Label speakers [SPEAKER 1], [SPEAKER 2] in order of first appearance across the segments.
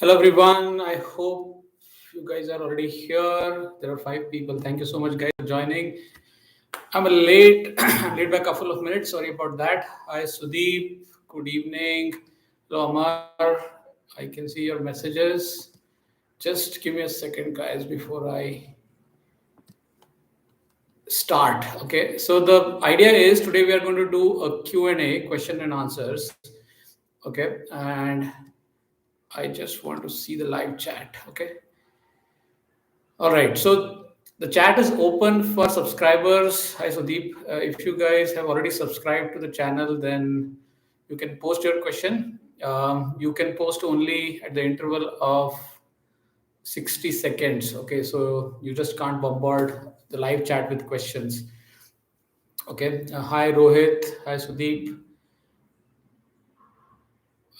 [SPEAKER 1] Hello everyone. I hope you guys are already here. There are 5 people. Thank you so much, guys, for joining. I'm a late. I'm late by a couple of minutes. Sorry about that. Hi, Sudeep. Good evening. Hello, Amar. I can see your messages. Just give me a second, guys, before I start. Okay. So the idea is today we are going to do a Q&A, question and answers. Okay. And I just want to see the live chat. Okay. All right. So the chat is open for subscribers. Hi, Sudeep. If you guys have already subscribed to the channel, then you can post your question. You can post only at the interval of 60 seconds. Okay. So you just can't bombard the live chat with questions. Okay. Hi, Rohit. Hi, Sudeep.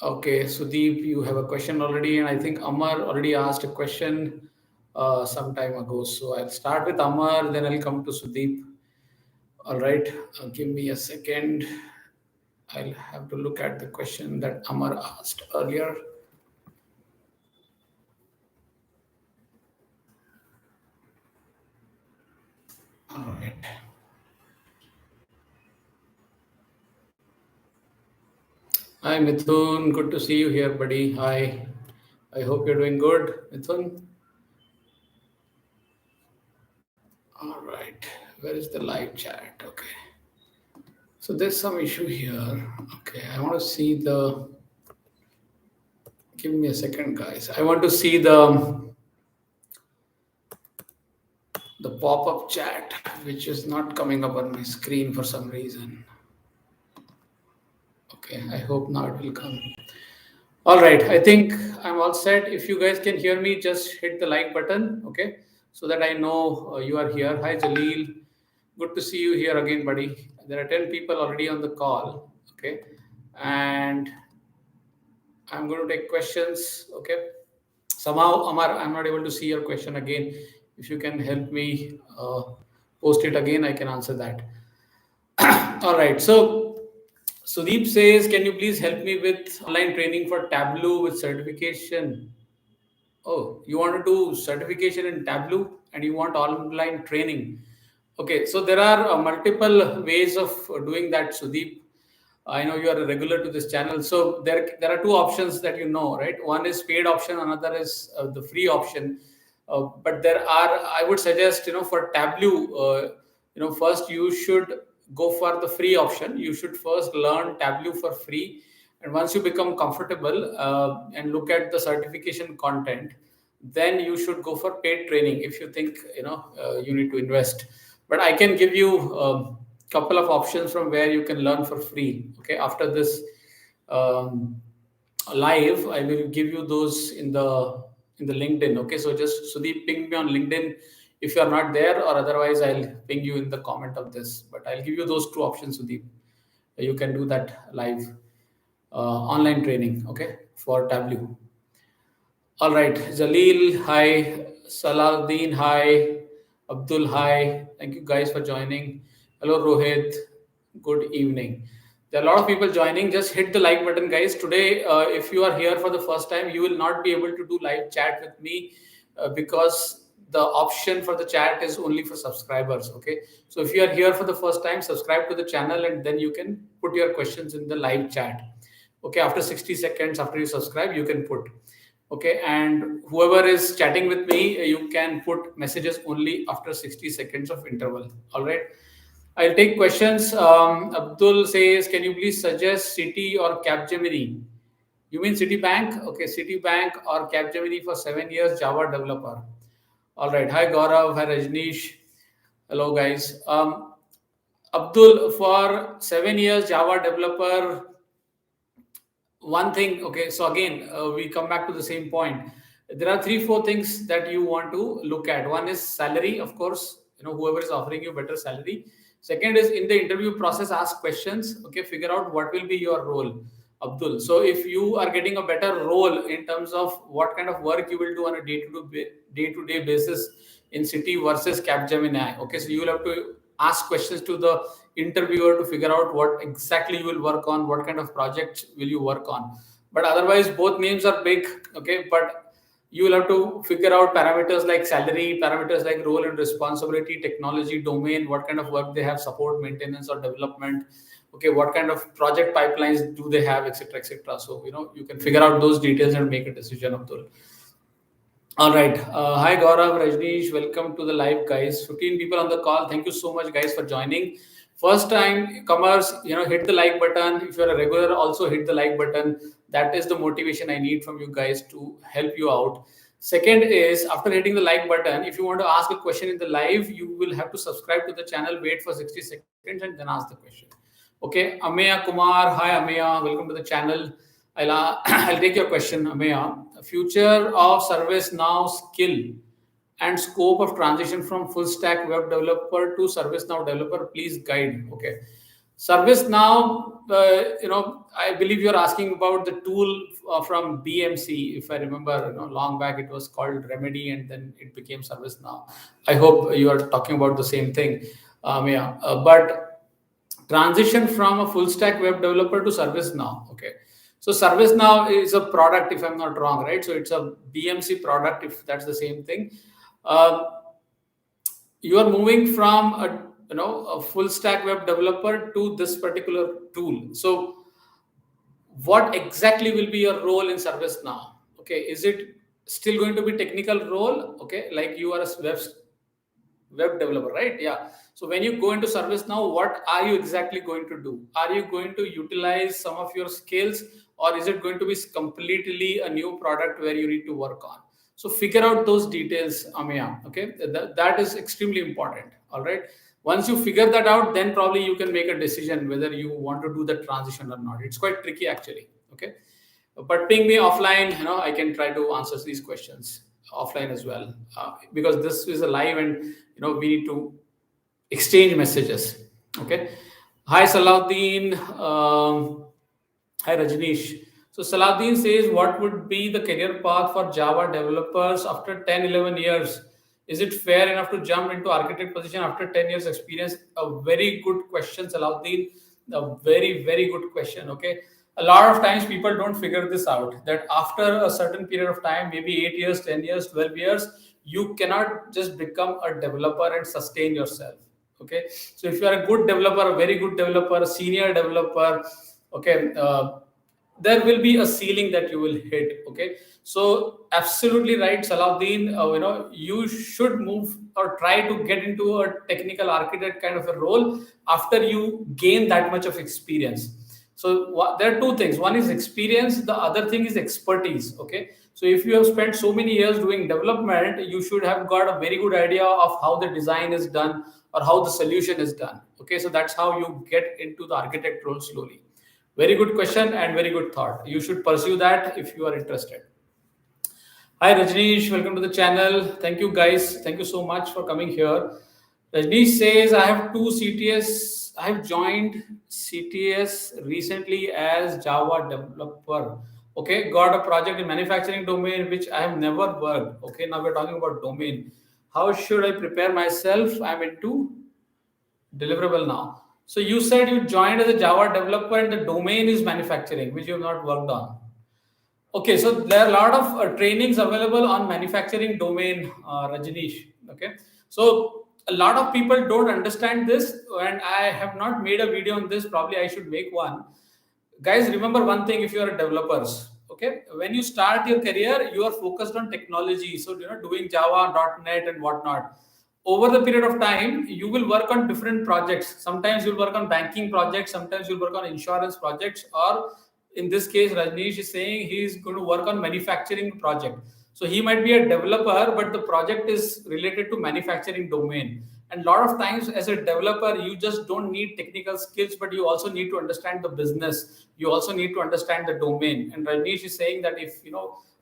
[SPEAKER 1] Okay, Sudeep, you have a question already, and I think Amar already asked a question some time ago. So I'll start with Amar, then I'll come to Sudeep. All right, give me a second. I'll have to look at the question that Amar asked earlier. All right. Hi, Mithun. Good to see you here, buddy. Hi. I hope you're doing good, Mithun. All right. Where is the live chat? Okay. So there's some issue here. Okay. I want to see the. Give me a second, guys. I want to see the pop-up chat, which is not coming up on my screen for some reason. Okay, I hope now it will come. All right, I think I'm all set. If you guys can hear me, just hit the like button, okay, so that I know you are here. Hi, Jaleel. Good to see you here again, buddy. There are 10 people already on the call, okay, and I'm going to take questions, okay. Somehow, Amar, I'm not able to see your question again. If you can help me post it again, I can answer that. All right. So Sudeep says, can you please help me with online training for Tableau with certification? Oh, you want to do certification in Tableau and you want online training. Okay, so there are multiple ways of doing that, Sudeep. I know you are a regular to this channel. So there are two options that you know, right? One is paid option, another is the free option. But there are, I would suggest, for Tableau, first you should go for the free option. You should first learn Tableau for free. And once you become comfortable and look at the certification content, then you should go for paid training if you think, you need to invest. But I can give you couple of options from where you can learn for free. Okay, after this um, live, I will give you those in the LinkedIn. Okay, so just Sudeep, ping me on LinkedIn if you are not there, or otherwise I'll ping you in the comment of this. But I'll give you those two options, Sudeep. You can do that live online training. Okay, for Tableau. All right, Jaleel, hi. Salahuddin, hi. Abdul, hi. Thank you guys for joining. Hello, Rohit. Good evening. There are a lot of people joining. Just hit the like button, guys. Today, if you are here for the first time, you will not be able to do live chat with me because the option for the chat is only for subscribers. Okay. So if you are here for the first time, subscribe to the channel and then you can put your questions in the live chat. Okay. After 60 seconds, after you subscribe, you can put. Okay, and whoever is chatting with me, you can put messages only after 60 seconds of interval. All right, I'll take questions. Abdul says, can you please suggest Citi or Capgemini? You mean Citibank? Okay, Citibank or Capgemini for 7 years Java developer. All right, hi Gaurav, hi Rajneesh. Hello guys. Abdul, for 7 years Java developer, one thing. Okay, so again, we come back to the same point. There are 3 4 things that you want to look at. One is salary, of course, whoever is offering you better salary. Second is, in the interview process, ask questions. Okay, figure out what will be your role, Abdul. So if you are getting a better role in terms of what kind of work you will do on a day-to-day basis in City versus Capgemini, okay, so you will have to ask questions to the interviewer to figure out what exactly you will work on, what kind of projects will you work on. but otherwise both names are big. Okay, but you will have to figure out parameters like salary, parameters like role and responsibility, technology, domain, what kind of work they have, support, maintenance, or development. Okay, what kind of project pipelines do they have, etc., etc. So you can figure out those details and make a decision, Abdul. All right. Hi, Gaurav, Rajneesh. Welcome to the live, guys. 15 people on the call. Thank you so much, guys, for joining. First time comers, hit the like button. If you're a regular, also hit the like button. That is the motivation I need from you guys to help you out. Second is, after hitting the like button, if you want to ask a question in the live, you will have to subscribe to the channel, wait for 60 seconds, and then ask the question. Okay, Ameya Kumar. Hi, Ameya. Welcome to the channel. I'll take your question, Ameya. Future of ServiceNow skill and scope of transition from full stack web developer to ServiceNow developer. Please guide. Okay. ServiceNow, I believe you're asking about the tool from BMC. If I remember, long back it was called Remedy, and then it became ServiceNow. I hope you are talking about the same thing, Ameya. But transition from a full stack web developer to ServiceNow. Okay. So ServiceNow is a product, if I'm not wrong, right? So it's a BMC product, if that's the same thing. You are moving from a full stack web developer to this particular tool. So what exactly will be your role in ServiceNow? Okay, is it still going to be technical role? Okay, like you are a web developer, right? Yeah. So when you go into ServiceNow, what are you exactly going to do? Are you going to utilize some of your skills, or is it going to be completely a new product where you need to work on? So figure out those details, Ameya. Okay, that is extremely important. All right. Once you figure that out, then probably you can make a decision whether you want to do the transition or not. It's quite tricky, actually. Okay, but ping me offline. I can try to answer these questions offline as well, because this is a live, and we need to exchange messages. Okay. Hi, Salahuddin. Hi, Rajneesh. So Salahuddin says, what would be the career path for Java developers after 10, 11 years? Is it fair enough to jump into architect position after 10 years experience? A very good question, Salahuddin. A very, very good question. Okay. A lot of times people don't figure this out, that after a certain period of time, maybe 8 years, 10 years, 12 years, you cannot just become a developer and sustain yourself. Okay. So if you are a good developer, a very good developer, a senior developer, okay, there will be a ceiling that you will hit. Okay, so absolutely right, Salahuddin. You should move or try to get into a technical architect kind of a role after you gain that much of experience. So there are two things. One is experience. The other thing is expertise. Okay, so if you have spent so many years doing development, you should have got a very good idea of how the design is done or how the solution is done. Okay, so that's how you get into the architect role slowly. Very good question and very good thought. You should pursue that if you are interested. Hi, Rajneesh. Welcome to the channel. Thank you, guys. Thank you so much for coming here. Rajneesh says, I have two CTS. I have joined CTS recently as Java developer. Okay, got a project in manufacturing domain, which I have never worked. Okay, now we're talking about domain. How should I prepare myself? I'm into deliverable now. So you said you joined as a Java developer and the domain is manufacturing, which you have not worked on. Okay, so there are a lot of trainings available on manufacturing domain, Rajneesh. Okay, so a lot of people don't understand this, and I have not made a video on this. Probably I should make one. Guys, remember one thing: if you are developers, okay, when you start your career, you are focused on technology. So doing Java, .NET, and whatnot. Over the period of time, you will work on different projects. Sometimes you'll work on banking projects, sometimes you'll work on insurance projects, or in this case, Rajneesh is saying he's going to work on manufacturing project. So he might be a developer, but the project is related to manufacturing domain. And a lot of times as a developer, you just don't need technical skills, but you also need to understand the business. You also need to understand the domain. And Rajneesh is saying that if,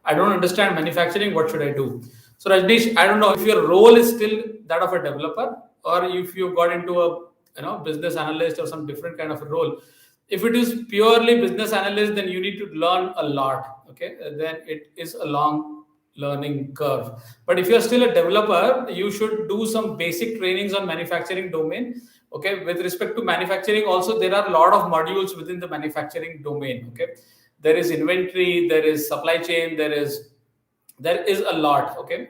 [SPEAKER 1] I don't understand manufacturing, what should I do? So Rajneesh, I don't know if your role is still that of a developer, or if you got into a business analyst or some different kind of a role. If it is purely business analyst, then you need to learn a lot. Okay, then it is a long learning curve. But if you're still a developer, you should do some basic trainings on manufacturing domain. Okay, with respect to manufacturing, also there are a lot of modules within the manufacturing domain. Okay, there is inventory, there is supply chain, there is a lot. Okay,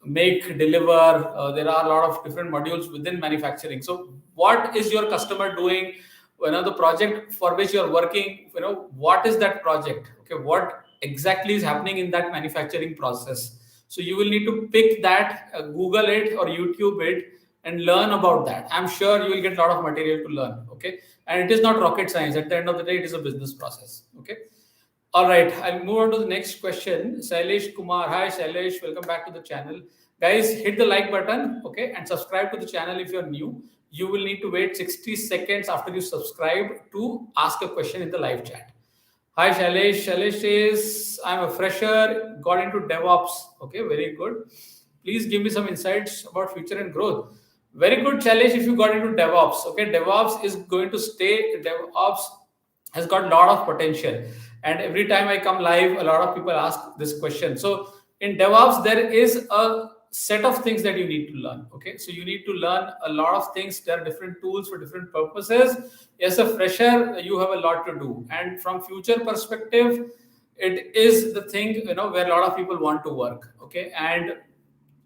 [SPEAKER 1] make, deliver. There are a lot of different modules within manufacturing. So, what is your customer doing? The project for which you are working, what is that project? Okay, what exactly is happening in that manufacturing process? So you will need to pick that, Google it or YouTube it, and learn about that. I'm sure you will get a lot of material to learn. Okay, and it is not rocket science. At the end of the day, it is a business process. Okay. All right, I'll move on to the next question. Shailesh Kumar. Hi, Shailesh. Welcome back to the channel. Guys, hit the like button, okay, and subscribe to the channel if you're new. You will need to wait 60 seconds after you subscribe to ask a question in the live chat. Hi, Shailesh. Shailesh says, I'm a fresher, got into DevOps. Okay, very good. Please give me some insights about future and growth. Very good, Shailesh, if you got into DevOps. Okay, DevOps is going to stay. DevOps has got a lot of potential. And every time I come live, a lot of people ask this question. So in DevOps, there is a set of things that you need to learn. Okay, so you need to learn a lot of things. There are different tools for different purposes. As a fresher, you have a lot to do. And from future perspective, it is the thing, where a lot of people want to work. Okay, and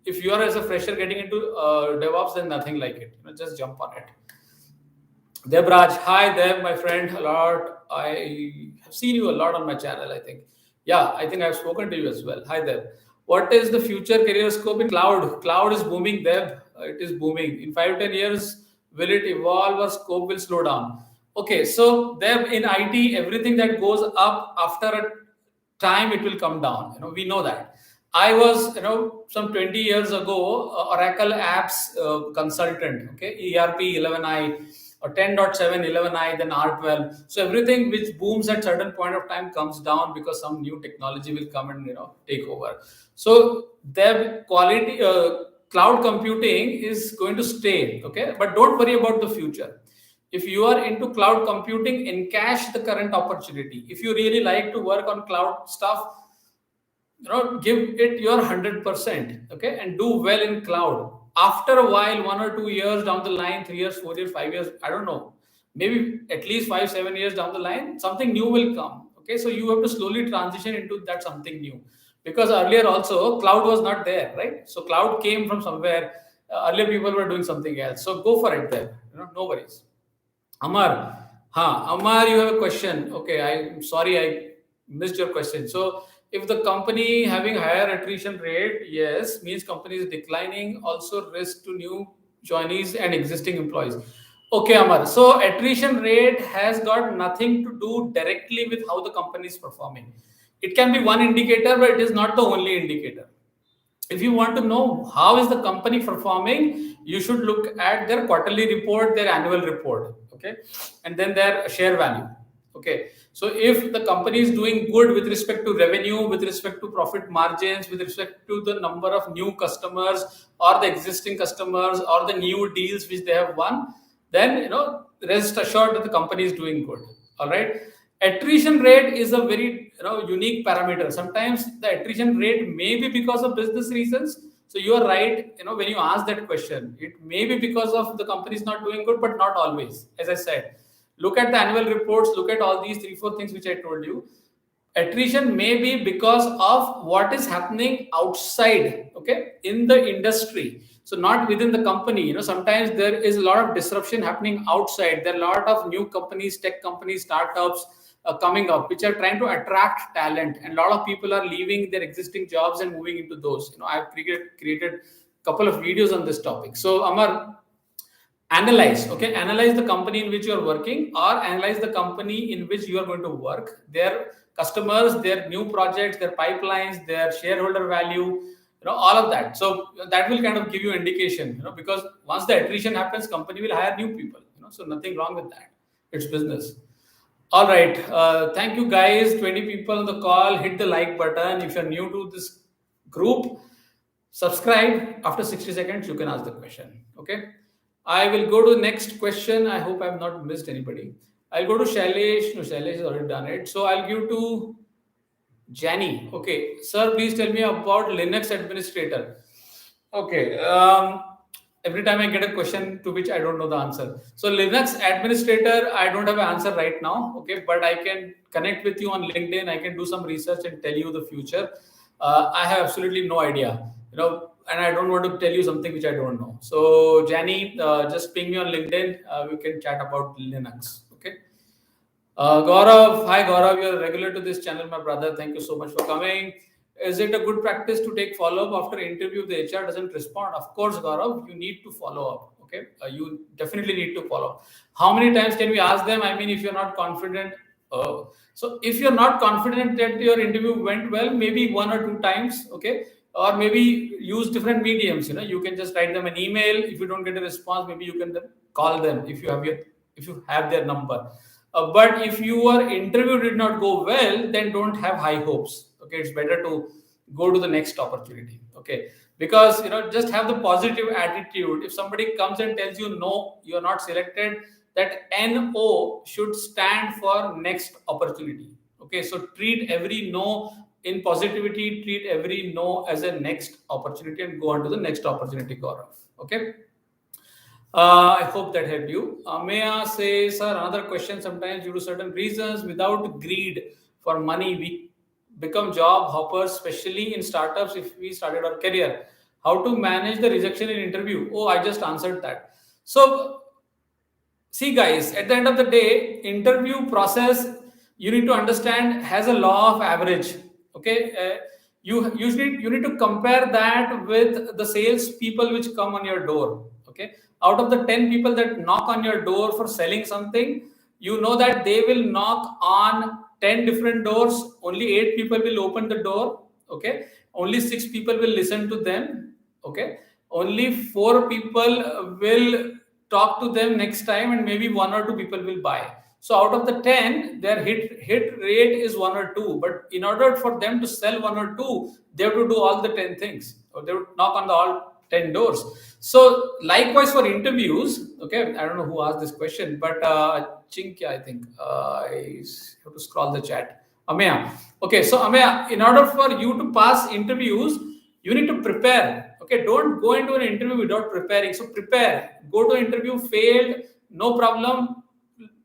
[SPEAKER 1] if you are as a fresher getting into DevOps, then nothing like it. Just jump on it. Debraj, hi Deb, my friend, a lot. I have seen you a lot on my channel, I think. Yeah, I think I've spoken to you as well. Hi Deb. What is the future career scope in cloud? Cloud is booming, Deb. It is booming. In 5-10 years, will it evolve or scope will slow down? Okay, so Deb, in IT, everything that goes up after a time, it will come down. We know that. I was, some 20 years ago, Oracle apps consultant, okay, ERP 11i or 10.7, 11i, then R12. So everything which booms at certain point of time comes down because some new technology will come and, take over. So the quality, cloud computing is going to stay, okay, but don't worry about the future. If you are into cloud computing, encash the current opportunity. If you really like to work on cloud stuff, give it your 100%, okay, and do well in cloud. After a while, 1 or 2 years down the line, 3 years, 4 years, 5 years, I don't know, maybe at least 5-7 years down the line, something new will come. Okay, so you have to slowly transition into that something new, because earlier also cloud was not there, right? So cloud came from somewhere. Earlier people were doing something else. So go for it there. No worries. Amar, Amar, you have a question. Okay, I'm sorry I missed your question. So if the company having higher attrition rate, yes, means company is declining, also risk to new joinees and existing employees. Okay, Amar. So attrition rate has got nothing to do directly with how the company is performing. It can be one indicator, but it is not the only indicator. If you want to know how is the company performing, you should look at their quarterly report, their annual report, okay, and then their share value. Okay, so if the company is doing good with respect to revenue, with respect to profit margins, with respect to the number of new customers or the existing customers or the new deals which they have won, then rest assured that the company is doing good. All right. Attrition rate is a very unique parameter. Sometimes the attrition rate may be because of business reasons. So you are right. When you ask that question, it may be because of the company is not doing good, but not always. As I said, look at the annual reports. Look at all these 3-4 things which I told you. Attrition may be because of what is happening outside, okay, in the industry. So not within the company. Sometimes there is a lot of disruption happening outside. There are a lot of new companies, tech companies, startups coming up, which are trying to attract talent, and a lot of people are leaving their existing jobs and moving into those. I've created a couple of videos on this topic. So Amar, analyze the company in which you are working, or analyze the company in which you are going to work, their customers, their new projects, their pipelines, their shareholder value, all of that. So that will kind of give you indication, because once the attrition happens, company will hire new people, so nothing wrong with that. It's business. All right. Thank you, guys. 20 people on the call. Hit the like button. If you're new to this group, subscribe. After 60 seconds, you can ask the question. Okay. I will go to the next question. I hope I've not missed anybody. I'll go to Shailesh. No, Shailesh has already done it. So I'll give to Jani. Okay. Sir, please tell me about Linux administrator. Okay. every time I get a question to which I don't know the answer. So Linux administrator, I don't have an answer right now, okay, but I can connect with you on LinkedIn. I can do some research and tell you the future. I have absolutely no idea, and I don't want to tell you something which I don't know. So Jani, just ping me on LinkedIn. We can chat about Linux, okay? Gaurav, hi Gaurav, you're a regular to this channel, my brother. Thank you so much for coming. Is it a good practice to take follow up after interview if the HR doesn't respond? Of course, Gaurav, you need to follow up. Okay, you definitely need to follow up. How many times can we ask them? I mean, if you're not confident, so if you're not confident that your interview went well, maybe 1 or 2 times, okay, or maybe use different mediums. You can just write them an email. If you don't get a response, maybe you can then call them if you have their number. But if your interview did not go well, then don't have high hopes. Okay, it's better to go to the next opportunity. Okay, because just have the positive attitude. If somebody comes and tells you no, you are not selected, that NO should stand for next opportunity. Okay, so treat every no in positivity, treat every no as a next opportunity and go on to the next opportunity, Gaurav. Okay. I hope that helped you. Maya says, sir, another question. Sometimes due to certain reasons, without greed for money, we become job hoppers, especially in startups if we started our career. How to manage the rejection in interview? Oh, I just answered that. So, see, guys, at the end of the day, interview process, you need to understand, has a law of average. Okay. You need to compare that with the sales people which come on your door. Okay, out of the 10 people that knock on your door for selling something, you know that they will knock on 10 different doors, only 8 people will open the door. Okay, only 6 people will listen to them. Okay, only 4 people will talk to them next time, and maybe 1 or 2 people will buy. So out of the 10, their hit rate is 1 or 2. But in order for them to sell 1 or 2, they have to do all the 10 things, or they would knock on the all 10 doors. So likewise for interviews, okay, I don't know who asked this question, but Chinkya, I think I have to scroll the chat. Ameya. Okay, so Ameya, in order for you to pass interviews, you need to prepare. Okay, don't go into an interview without preparing. So prepare. Go to interview, failed, no problem.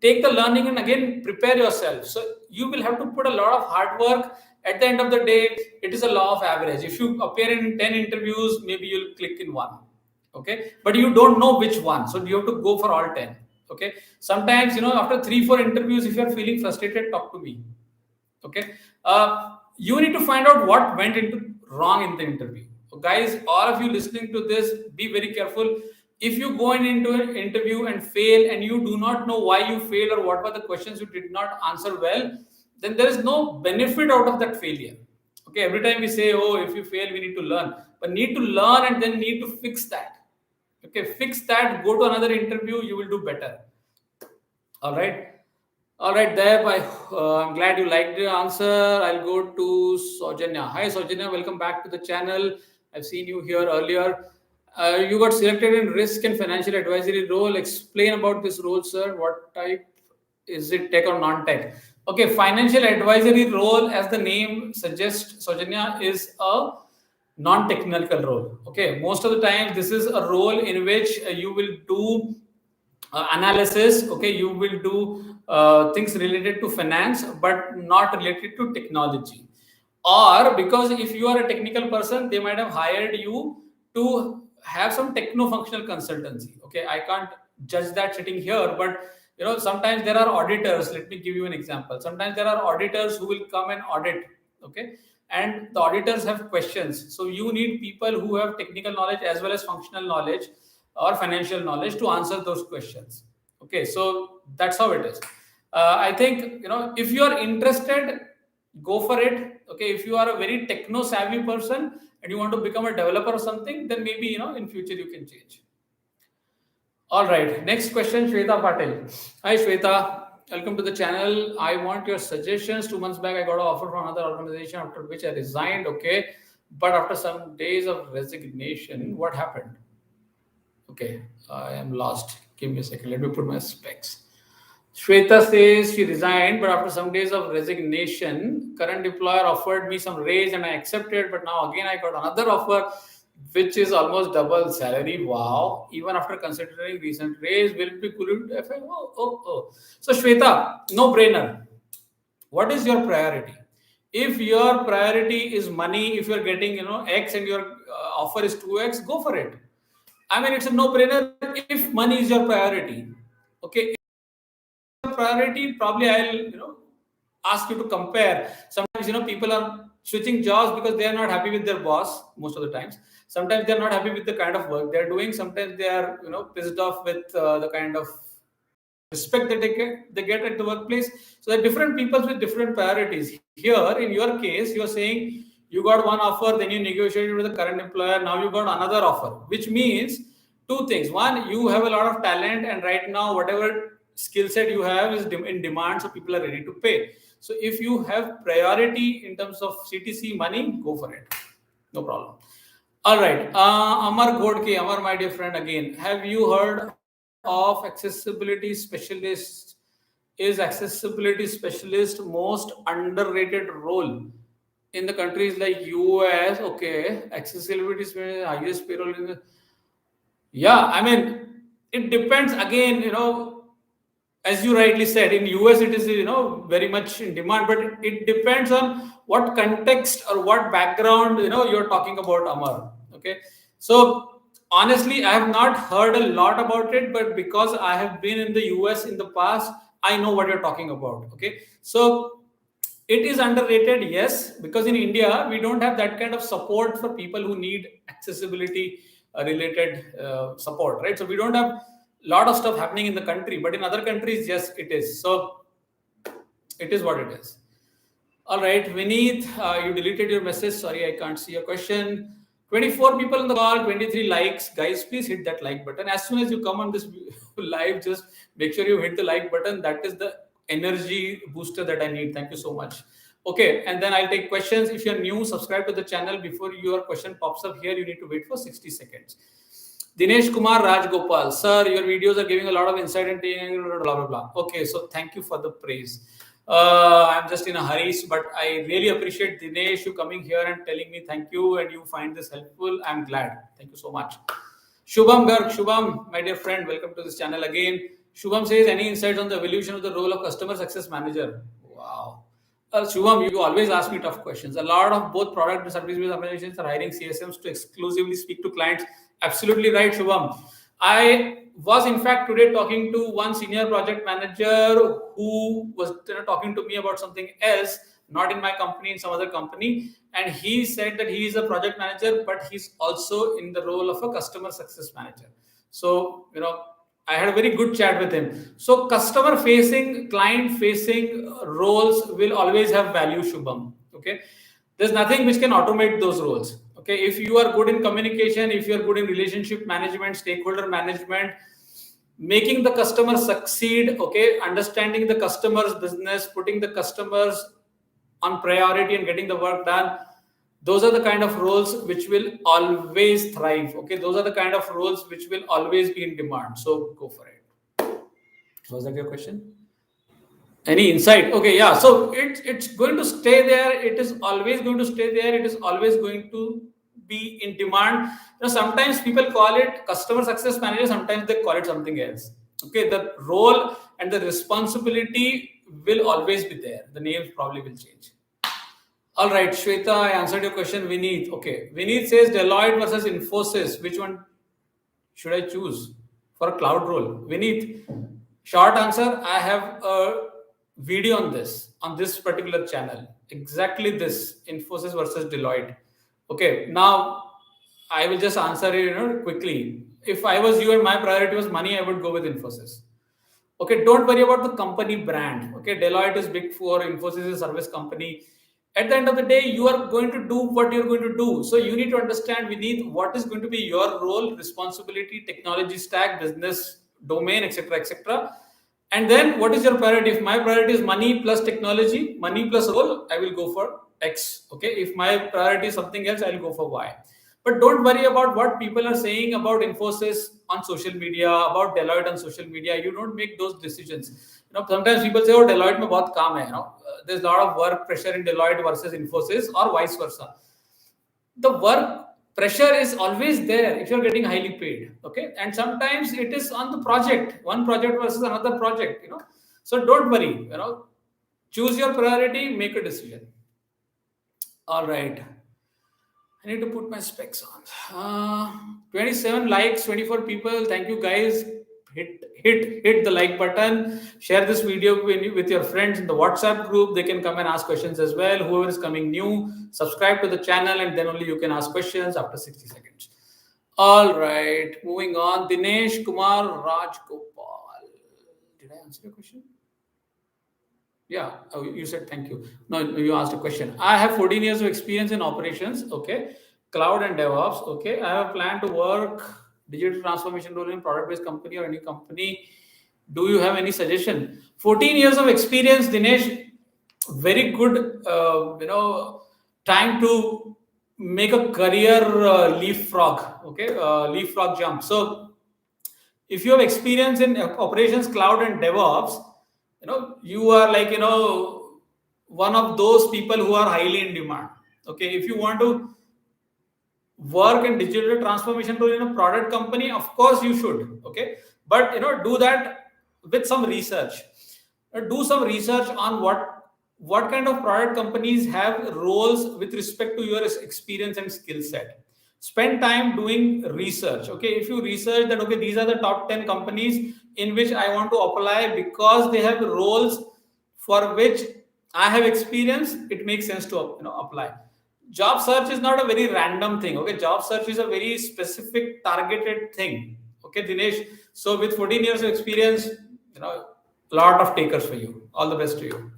[SPEAKER 1] Take the learning and again prepare yourself. So you will have to put a lot of hard work. At the end of the day, it is a law of average. If you appear in 10 interviews, maybe you'll click in one. Okay, but you don't know which one, so you have to go for all 10. Okay, sometimes after 3-4 interviews, if you're feeling frustrated, talk to me. Okay, you need to find out what went into wrong in the interview. So guys, all of you listening to this, be very careful. If you go into an interview and fail and you do not know why you failed or what were the questions you did not answer well, then there is no benefit out of that failure. Okay, every time we say, oh, if you fail, we need to learn, but need to learn and then need to fix that. Okay, fix that, go to another interview, you will do better. All right. All right, Deb, I'm glad you liked the answer. I'll go to Saujanya. Hi, Saujanya, welcome back to the channel. I've seen you here earlier. You got selected in risk and financial advisory role. Explain about this role, sir. What type is it, tech or non-tech? Okay, financial advisory role, as the name suggests, Saujanya, is a non-technical role. Okay, most of the time, this is a role in which you will do analysis. Okay, you will do things related to finance but not related to technology. Or because if you are a technical person, they might have hired you to have some techno-functional consultancy. Okay, I can't judge that sitting here, but sometimes there are auditors. Let me give you an example. Sometimes there are auditors who will come and audit. Okay, and the auditors have questions, so you need people who have technical knowledge as well as functional knowledge or financial knowledge to answer those questions. Okay, so that's how it is. I think if you are interested, go for it. Okay, if you are a very techno savvy person and you want to become a developer or something, then maybe in future you can change. All right, next question, Shweta Patel. Hi Shweta, welcome to the channel. I want your suggestions. 2 months back I got an offer from another organization, after which I resigned. Okay, but after some days of resignation, what happened? Okay, I am lost. Give me a second. Let me put my specs. Shweta says she resigned, but after some days of resignation, current employer offered me some raise and I accepted. But now again, I got another offer. which is almost double salary. Wow. Even after considering recent raise, will it be good? Oh. So, Shweta, no brainer. What is your priority? If your priority is money, if you're getting, X and your offer is 2X, go for it. I mean, it's a no brainer if money is your priority. Okay. Priority, probably I'll, ask you to compare. Sometimes, people are switching jobs because they are not happy with their boss most of the times. Sometimes they're not happy with the kind of work they're doing. Sometimes they are, pissed off with the kind of respect that they get at the workplace. So there are different people with different priorities. Here, in your case, you're saying you got one offer, then you negotiated with the current employer, now you got another offer, which means two things. One, you have a lot of talent, and right now, whatever skill set you have is in demand, so people are ready to pay. So if you have priority in terms of CTC money, go for it. No problem. All right. Amar Godke, Amar, my dear friend, again, have you heard of accessibility specialist? Is accessibility specialist most underrated role in the countries like US? Okay, accessibility specialist, highest payroll in the. Yeah, I mean, it depends again, as you rightly said, in US it is, very much in demand, but it depends on what context or what background, you're talking about, Amar. Okay. So honestly, I have not heard a lot about it, but because I have been in the US in the past, I know what you're talking about. Okay. So it is underrated, yes, because in India we don't have that kind of support for people who need accessibility related support, right? So we don't have a lot of stuff happening in the country, but in other countries, yes, it is. So it is what it is. All right, Vineet, you deleted your message. Sorry, I can't see your question. 24 people on the call, 23 likes. Guys, please hit that like button. As soon as you come on this live, just make sure you hit the like button. That is the energy booster that I need. Thank you so much. Okay, and then I'll take questions. If you're new, subscribe to the channel. Before your question pops up here, you need to wait for 60 seconds. Dinesh Kumar Rajgopal, sir, your videos are giving a lot of insight and blah, blah, blah. Okay, so thank you for the praise. I'm just in a hurry, but I really appreciate Dinesh you coming here and telling me thank you and you find this helpful. I'm glad. Thank you so much. Shubham Garg, Shubham, my dear friend, welcome to this channel again. Shubham says, any insights on the evolution of the role of customer success manager? Wow. Shubham, you always ask me tough questions. A lot of both product and service-based organizations are hiring CSMs to exclusively speak to clients. Absolutely right, Shubham. I was in fact today talking to one senior project manager who was talking to me about something else, not in my company, in some other company, and he said that he is a project manager, but he's also in the role of a customer success manager. So I had a very good chat with him. So customer facing, client facing roles will always have value, Shubham. Okay, there's nothing which can automate those roles. Okay, if you are good in communication, if you are good in relationship management, stakeholder management, making the customer succeed, okay, understanding the customer's business, putting the customers on priority and getting the work done, those are the kind of roles which will always thrive. Okay, those are the kind of roles which will always be in demand. So go for it. Was that your question? Any insight? Okay, yeah. So it's going to stay there. It is always going to stay there. It is always going to be in demand. Sometimes people call it customer success manager. Sometimes they call it something else. Okay, the role and the responsibility will always be there. The names probably will change. All right, Shweta, I answered your question. Vineet, okay. Vineet says Deloitte versus Inforce. Which one should I choose for a cloud role? Vineet, short answer, I have a video on this particular channel. Exactly this, Infosys versus Deloitte. Okay, now I will just answer it quickly. If I was you and my priority was money, I would go with Infosys. Okay, don't worry about the company brand. Okay, Deloitte is Big Four, Infosys is a service company. At the end of the day, you are going to do what you're going to do. So you need to understand, we need what is going to be your role, responsibility, technology stack, business domain, etc., etc. And then what is your priority? If my priority is money plus technology, money plus role, I will go for X. Okay, if my priority is something else, I'll go for Y. But don't worry about what people are saying about Infosys on social media, about Deloitte on social media. You don't make those decisions. Sometimes people say, "Oh, Deloitte mein bahut kaam hai." There's a lot of work pressure in Deloitte versus Infosys, or vice versa. The work pressure is always there if you're getting highly paid. Okay, and sometimes it is on the project, one project versus another project. So don't worry. Choose your priority, make a decision. All right. I need to put my specs on. 27 likes, 24 people. Thank you guys. Hit the like button. Share this video with your friends in the WhatsApp group. They can come and ask questions as well. Whoever is coming new, subscribe to the channel, and then only you can ask questions after 60 seconds. All right. Moving on. Dinesh Kumar Rajgopal. Did I answer your question? Yeah, you said thank you. No, you asked a question. I have 14 years of experience in operations, okay, cloud and DevOps, okay. I have a plan to work digital transformation role in product-based company or any company. Do you have any suggestion? 14 years of experience, Dinesh, very good, time to make a career leapfrog, okay, leapfrog jump. So if you have experience in operations, cloud and DevOps, you are like one of those people who are highly in demand. Okay, if you want to work in digital transformation role in a product company, of course you should. Okay, but do that with some research. Do some research on what kind of product companies have roles with respect to your experience and skill set. Spend time doing research. Okay, if you research that, okay, these are the top 10 companies in which I want to apply because they have roles for which I have experience, it makes sense to apply. Job search is not a very random thing. Okay, job search is a very specific targeted thing. Okay, Dinesh, so with 14 years of experience, a lot of takers for you. All the best to you.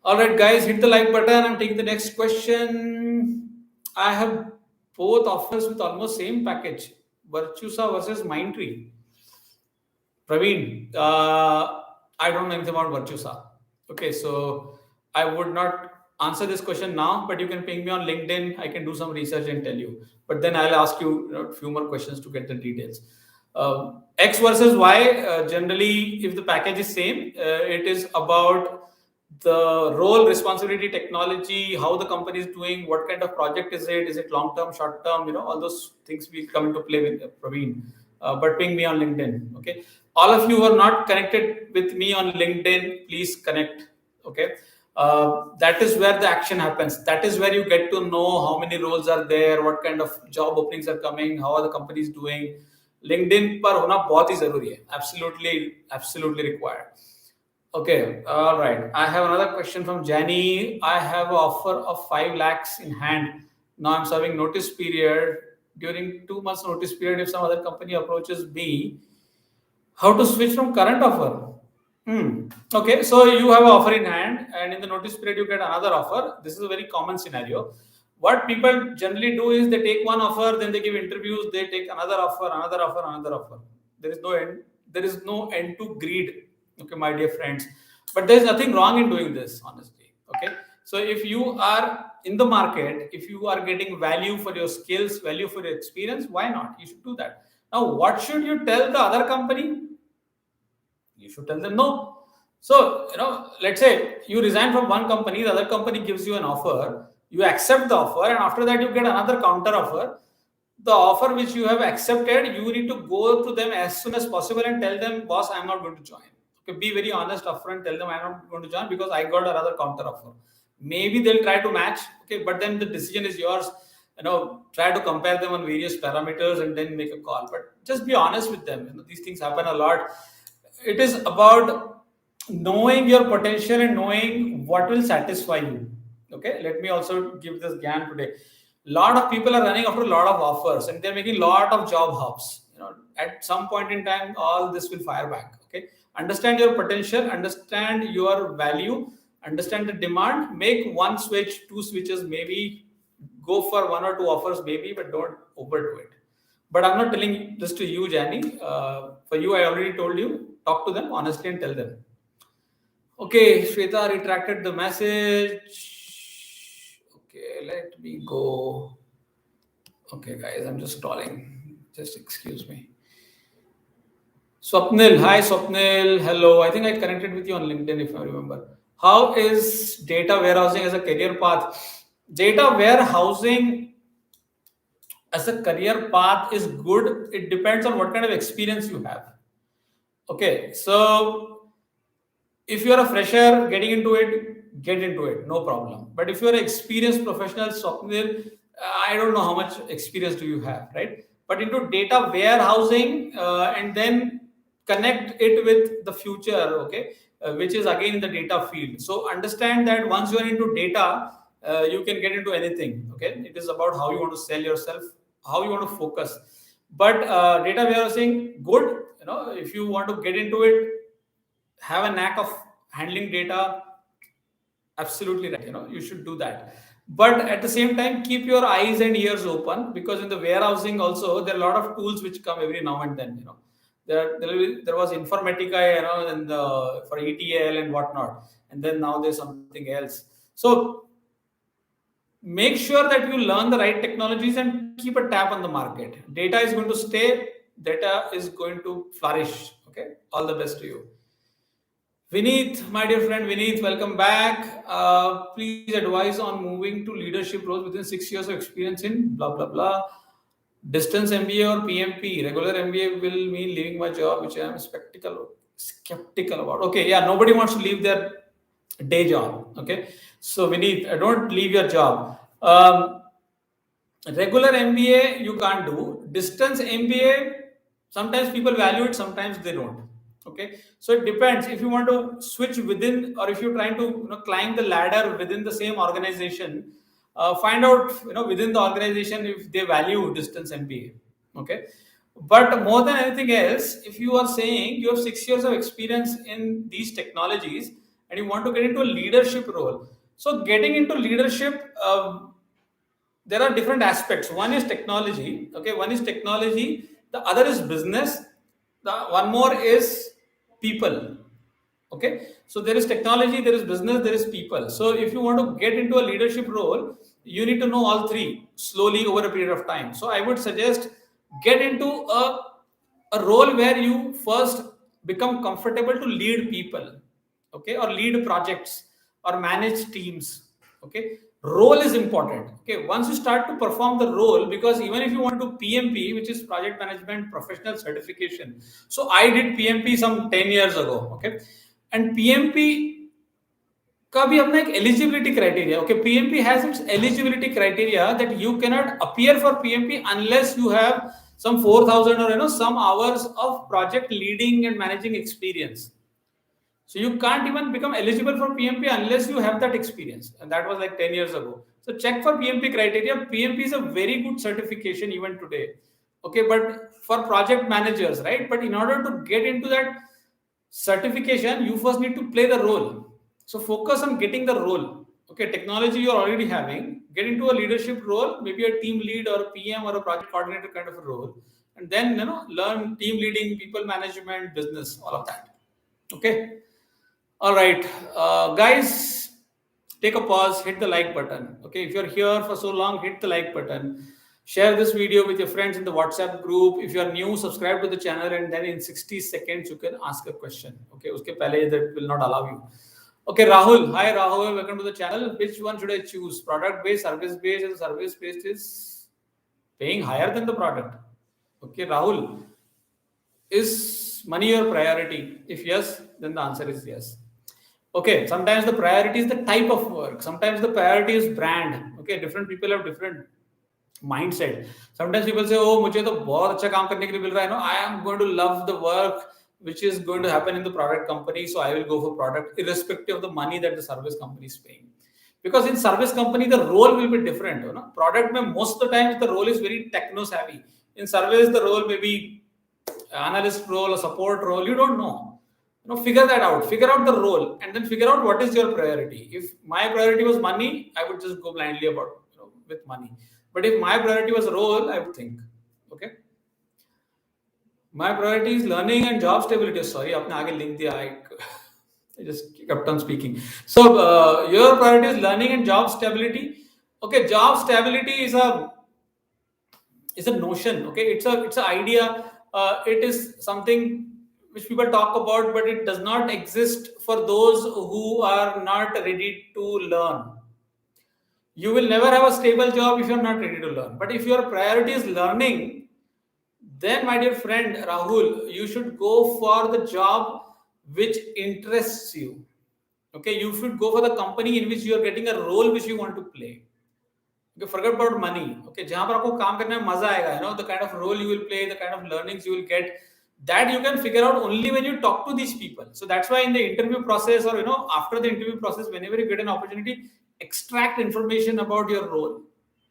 [SPEAKER 1] All right, guys, hit the like button. I'm taking the next question. I have both offers with almost same package, Virtusa versus Mindtree. Praveen, I don't know anything about Virtusa. Okay, so I would not answer this question now, but you can ping me on LinkedIn. I can do some research and tell you. But then I'll ask you a few more questions to get the details. X versus Y, generally, if the package is same, it is about the role, responsibility, technology, how the company is doing, what kind of project is it long-term, short-term, all those things will come into play with Praveen. But ping me on LinkedIn, okay? All of you who are not connected with me on LinkedIn, please connect, okay? That is where the action happens. That is where you get to know how many roles are there, what kind of job openings are coming, how are the companies doing. LinkedIn पर होना बहुत ही जरूरी है, absolutely required. Okay, all right. I have another question from Jani. I have an offer of 5 lakhs in hand. Now I'm serving notice period. During 2 months notice period, if some other company approaches me, how to switch from current offer? Okay, so you have an offer in hand, and in the notice period you get another offer. This is a very common scenario. What people generally do is they take one offer, then they give interviews, they take another offer, another offer, another offer. There is no end. There is no end to greed. Okay, my dear friends. But there is nothing wrong in doing this, honestly. Okay, so if you are in the market, if you are getting value for your skills, value for your experience, why not? You should do that. Now, what should you tell the other company? You should tell them no. So, let's say you resign from one company, the other company gives you an offer, you accept the offer, and after that you get another counter offer. The offer which you have accepted, you need to go to them as soon as possible and tell them, boss, I'm not going to join. Okay, be very honest upfront, tell them I'm not going to join because I got another counter offer. Maybe they'll try to match, okay, but then the decision is yours. Try to compare them on various parameters and then make a call. But just be honest with them. These things happen a lot. It is about knowing your potential and knowing what will satisfy you. Okay, let me also give this GAN today. A lot of people are running after a lot of offers and they're making a lot of job hops. At some point in time, all this will fire back. Okay, understand your potential, understand your value, understand the demand, make one switch, 2 switches, maybe go for 1 or 2 offers, maybe, but don't overdo it. But I'm not telling this to you, Jani. For you, I already told you. Talk to them honestly and tell them. Okay, Shweta retracted the message. Okay, let me go. Okay, guys, I'm just scrolling. Just excuse me. Swapnil, hi Swapnil, hello. I think I connected with you on LinkedIn if I remember. How is data warehousing as a career path? Data warehousing as a career path is good. It depends on what kind of experience you have. Okay, so if you're a fresher getting into it, get into it, no problem. But if you're an experienced professional software, I don't know how much experience do you have, right? But into data warehousing, and then connect it with the future, okay, which is again in the data field. So understand that once you are into data, you can get into anything. Okay, it is about how you want to sell yourself, how you want to focus. But data warehousing, good. You know, if you want to get into it, have a knack of handling data, absolutely right, you know, you should do that. But at the same time, keep your eyes and ears open, because in the warehousing also there are a lot of tools which come every now and then, you know. There was Informatica, you know, and for ETL and whatnot, and then now there's something else. So make sure that you learn the right technologies and keep a tap on the market. Data is going to stay, data is going to flourish. Okay, all the best to you. Vineet, my dear friend Vineet, welcome back. Please advise on moving to leadership roles within 6 years of experience in blah blah blah. Distance MBA or PMP. Regular MBA will mean leaving my job, which I am skeptical about. Okay, yeah, nobody wants to leave their day job. Okay, so Vineet, don't leave your job. Regular MBA you can't do. Distance MBA, sometimes people value it, sometimes they don't. Okay, so it depends. If you want to switch within, or if you're trying to, you know, climb the ladder within the same organization, find out, you know, within the organization if they value distance MBA. Okay, but more than anything else, if you are saying you have 6 years of experience in these technologies and you want to get into a leadership role, so getting into leadership, there are different aspects. One is technology. Okay, one is technology. The other is business. The one more is people. Okay, so there is technology, there is business, there is people. So if you want to get into a leadership role, you need to know all three slowly over a period of time. So I would suggest get into a role where you first become comfortable to lead people, okay, or lead projects or manage teams. Okay, role is important. Okay, once you start to perform the role, because even if you want to do PMP, which is project management professional certification, so I did PMP some 10 years ago. Okay, and PMP का भी अपना एक eligibility criteria. Okay, PMP has its eligibility criteria that you cannot appear for PMP unless you have some 4,000 or, you know, some hours of project leading and managing experience. So you can't even become eligible for PMP unless you have that experience, and that was like 10 years ago. So check for PMP criteria. PMP is a very good certification even today. Okay, but for project managers, right? But in order to get into that certification, you first need to play the role. So focus on getting the role. Okay, technology you're already having, get into a leadership role, maybe a team lead or a PM or a project coordinator kind of a role, and then, you know, learn team leading, people management, business, all of that. Okay. All right, guys, take a pause, hit the like button. Okay, if you're here for so long, hit the like button. Share this video with your friends in the WhatsApp group. If you are new, subscribe to the channel, and then in 60 seconds you can ask a question. Okay, uske pehle that will not allow you. Okay, Rahul. Hi, Rahul. Welcome to the channel. Which one should I choose? Product based, service based, and service based is paying higher than the product. Okay, Rahul. Is money your priority? If yes, then the answer is yes. Okay, sometimes the priority is the type of work. Sometimes the priority is brand. Okay, different people have different mindset. Sometimes people say, oh, मुझे तो बहुत अच्छा काम करने के लिए मिल रहा है. No, I am going to love the work which is going to happen in the product company, so I will go for product irrespective of the money that the service company is paying. Because in service company, the role will be different. You know? Product, most of the time, the role is very techno savvy. In service, the role may be analyst role or support role. You don't know. You know, figure that out. Figure out the role, and then figure out what is your priority. If my priority was money, I would just go blindly about, you know, with money. But if my priority was role, I would think. Okay. My priority is learning and job stability. Sorry, आपने आगे link दिया. I just kept on speaking. So your priority is learning and job stability. Okay, job stability is a notion. Okay, it's an idea. It is something which people talk about, but it does not exist for those who are not ready to learn. You will never have a stable job if you're not ready to learn. But if your priority is learning, then my dear friend Rahul, you should go for the job which interests you. Okay, you should go for the company in which you are getting a role which you want to play. Okay, forget about money. Okay, जहाँ पर आपको काम करने में मजा आएगा, the kind of role you will play, the kind of learnings you will get, that you can figure out only when you talk to these people. So that's why in the interview process, or after the interview process, whenever you get an opportunity, extract information about your role.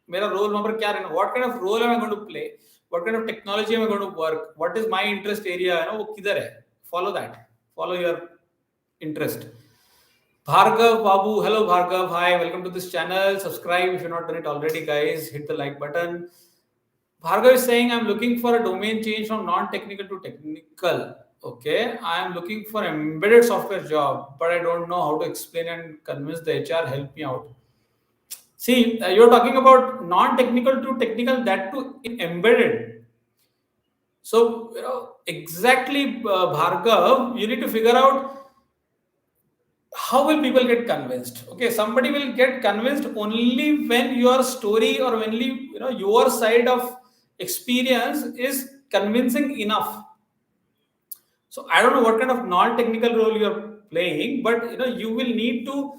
[SPEAKER 1] मेरा role वहाँ पर क्या रहना? What kind of role am I going to play? What kind of technology am I going to work? What is my interest area? वो किधर है? Follow that. Follow your interest. Bhargav Babu, hello Bhargav, hi, welcome to this channel. Subscribe if you're not done it already, guys. Hit the like button. Bhargav is saying, I'm looking for a domain change from non-technical to technical. Okay, I'm looking for embedded software job, but I don't know how to explain and convince the HR. Help me out. See, you're talking about non-technical to technical, that to embedded. So, exactly, Bhargav, you need to figure out how will people get convinced. Okay, somebody will get convinced only when your story or only your side of experience is convincing enough. So I don't know what kind of non-technical role you're playing, but you will need to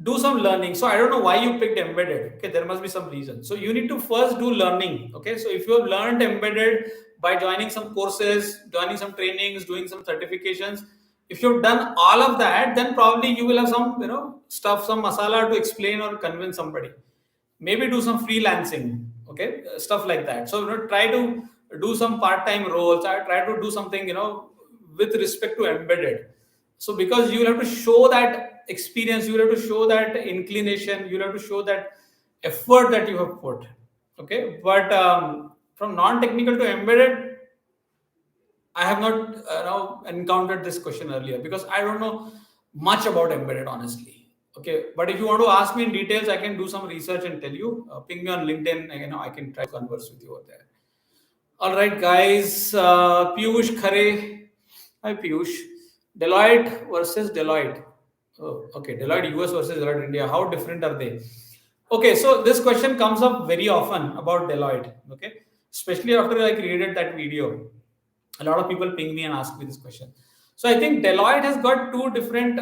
[SPEAKER 1] do some learning. So I don't know why you picked embedded. Okay, there must be some reason. So you need to first do learning. Okay, so if you have learned embedded by joining some courses, joining some trainings, doing some certifications, if you've done all of that, then probably you will have some stuff, some masala to explain or convince somebody. Maybe do some freelancing. Okay, stuff like that. So try to do some part-time roles. I try to do something with respect to embedded. So because you will have to show that experience, you will have to show that inclination, you will have to show that effort that you have put. Okay, but from non-technical to embedded, I have not encountered this question earlier because I don't know much about embedded, honestly. Okay, but if you want to ask me in details, I can do some research and tell you. Ping me on LinkedIn. I can try to converse with you over there. All right, guys. Piyush Khare. Hi, Piyush. Deloitte versus Deloitte. Oh, okay. Deloitte US versus Deloitte India. How different are they? Okay, so this question comes up very often about Deloitte. Okay, especially after I created that video, a lot of people ping me and ask me this question. So I think Deloitte has got two different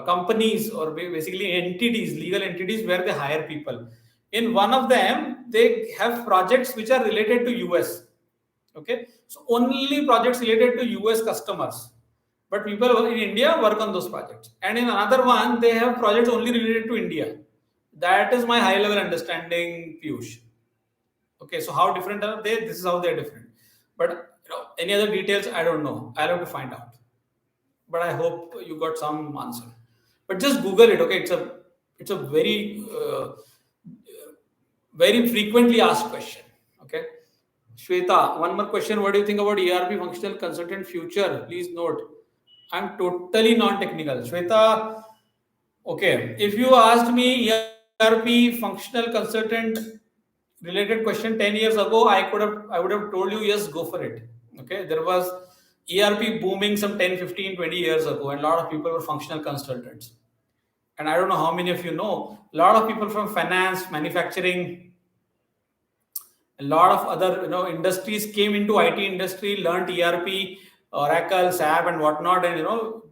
[SPEAKER 1] companies or basically entities, legal entities where they hire people. In one of them, they have projects which are related to US. Okay, so only projects related to US customers, but people in India work on those projects. And in another one, they have projects only related to India. That is my high level understanding, Piyush. Okay, so how different are they? This is how they're different. But any other details, I don't know. I'll have to find out. But I hope you got some answer. But just Google it. Okay, it's a very very frequently asked question. Okay, Shweta, one more question. What do you think about ERP functional consultant future? Please note, I'm totally non-technical. Shweta, okay, if you asked me ERP functional consultant related question 10 years ago, I would have told you yes, go for it. Okay, there was ERP booming some 10, 15, 20 years ago, and a lot of people were functional consultants. And I don't know how many of you know, a lot of people from finance, manufacturing, a lot of other industries came into IT industry, learned ERP, Oracle, SAP, and whatnot, and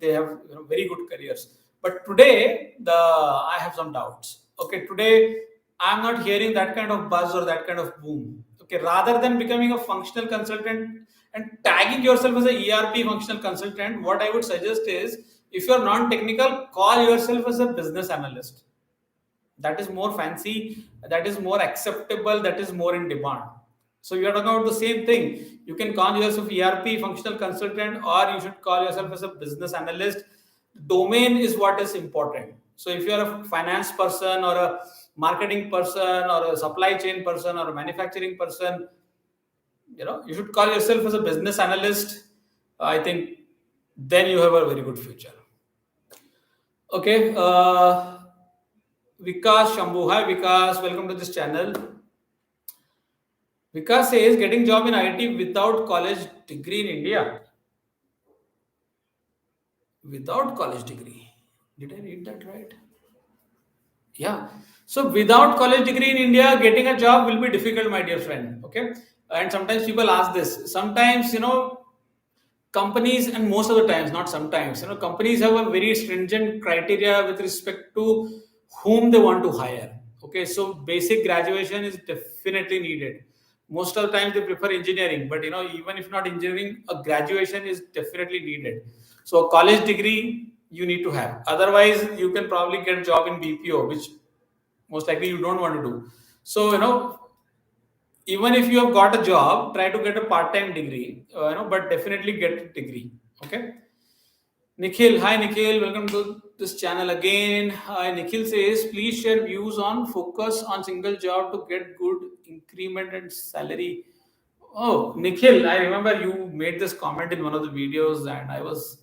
[SPEAKER 1] they have very good careers. But today, I have some doubts. Okay, today I'm not hearing that kind of buzz or that kind of boom. Okay, rather than becoming a functional consultant and tagging yourself as a ERP functional consultant, what I would suggest is, if you're non-technical, call yourself as a business analyst. That is more fancy, that is more acceptable, that is more in demand. So you are talking about the same thing. You can call yourself ERP functional consultant, or you should call yourself as a business analyst. Domain is what is important. So if you are a finance person or a marketing person or a supply chain person or a manufacturing person, you should call yourself as a business analyst. I think then you have a very good future. Okay. Vikas Shambhu. Hi Vikas, welcome to this channel. Vikas says getting job in IT without college degree in India. Without college degree. Did I read that right? Yeah. So without college degree in India, getting a job will be difficult, my dear friend. Okay. And sometimes people ask this. Sometimes, companies, and most of the times, not sometimes, companies have a very stringent criteria with respect to whom they want to hire. Okay. So basic graduation is definitely needed. Most of the times they prefer engineering, but even if not engineering, a graduation is definitely needed. So a college degree you need to have. Otherwise, you can probably get a job in BPO, which most likely you don't want to do. So even if you have got a job, try to get a part-time degree, but definitely get a degree. Okay. Nikhil, hi Nikhil, welcome to this channel again. Hi, Nikhil says, please share views on focus on single job to get good increment and salary. Oh, Nikhil, I remember you made this comment in one of the videos, and I was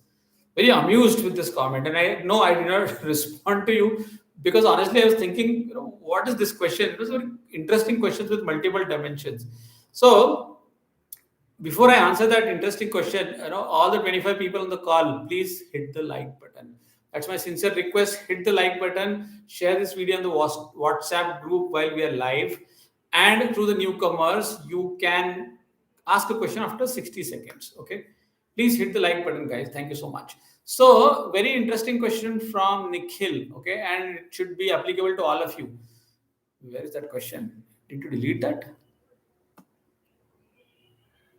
[SPEAKER 1] very amused with this comment. And I no, I did not respond to you because honestly, I was thinking, what is this question? It was a very interesting questions with multiple dimensions. So before I answer that interesting question, all the 25 people on the call, please hit the like button. That's my sincere request. Hit the like button, share this video on the WhatsApp group while we are live. And through the newcomers, you can ask a question after 60 seconds. Okay. Please hit the like button, guys. Thank you so much. So, very interesting question from Nikhil. Okay. And it should be applicable to all of you. Where is that question? Did you delete that?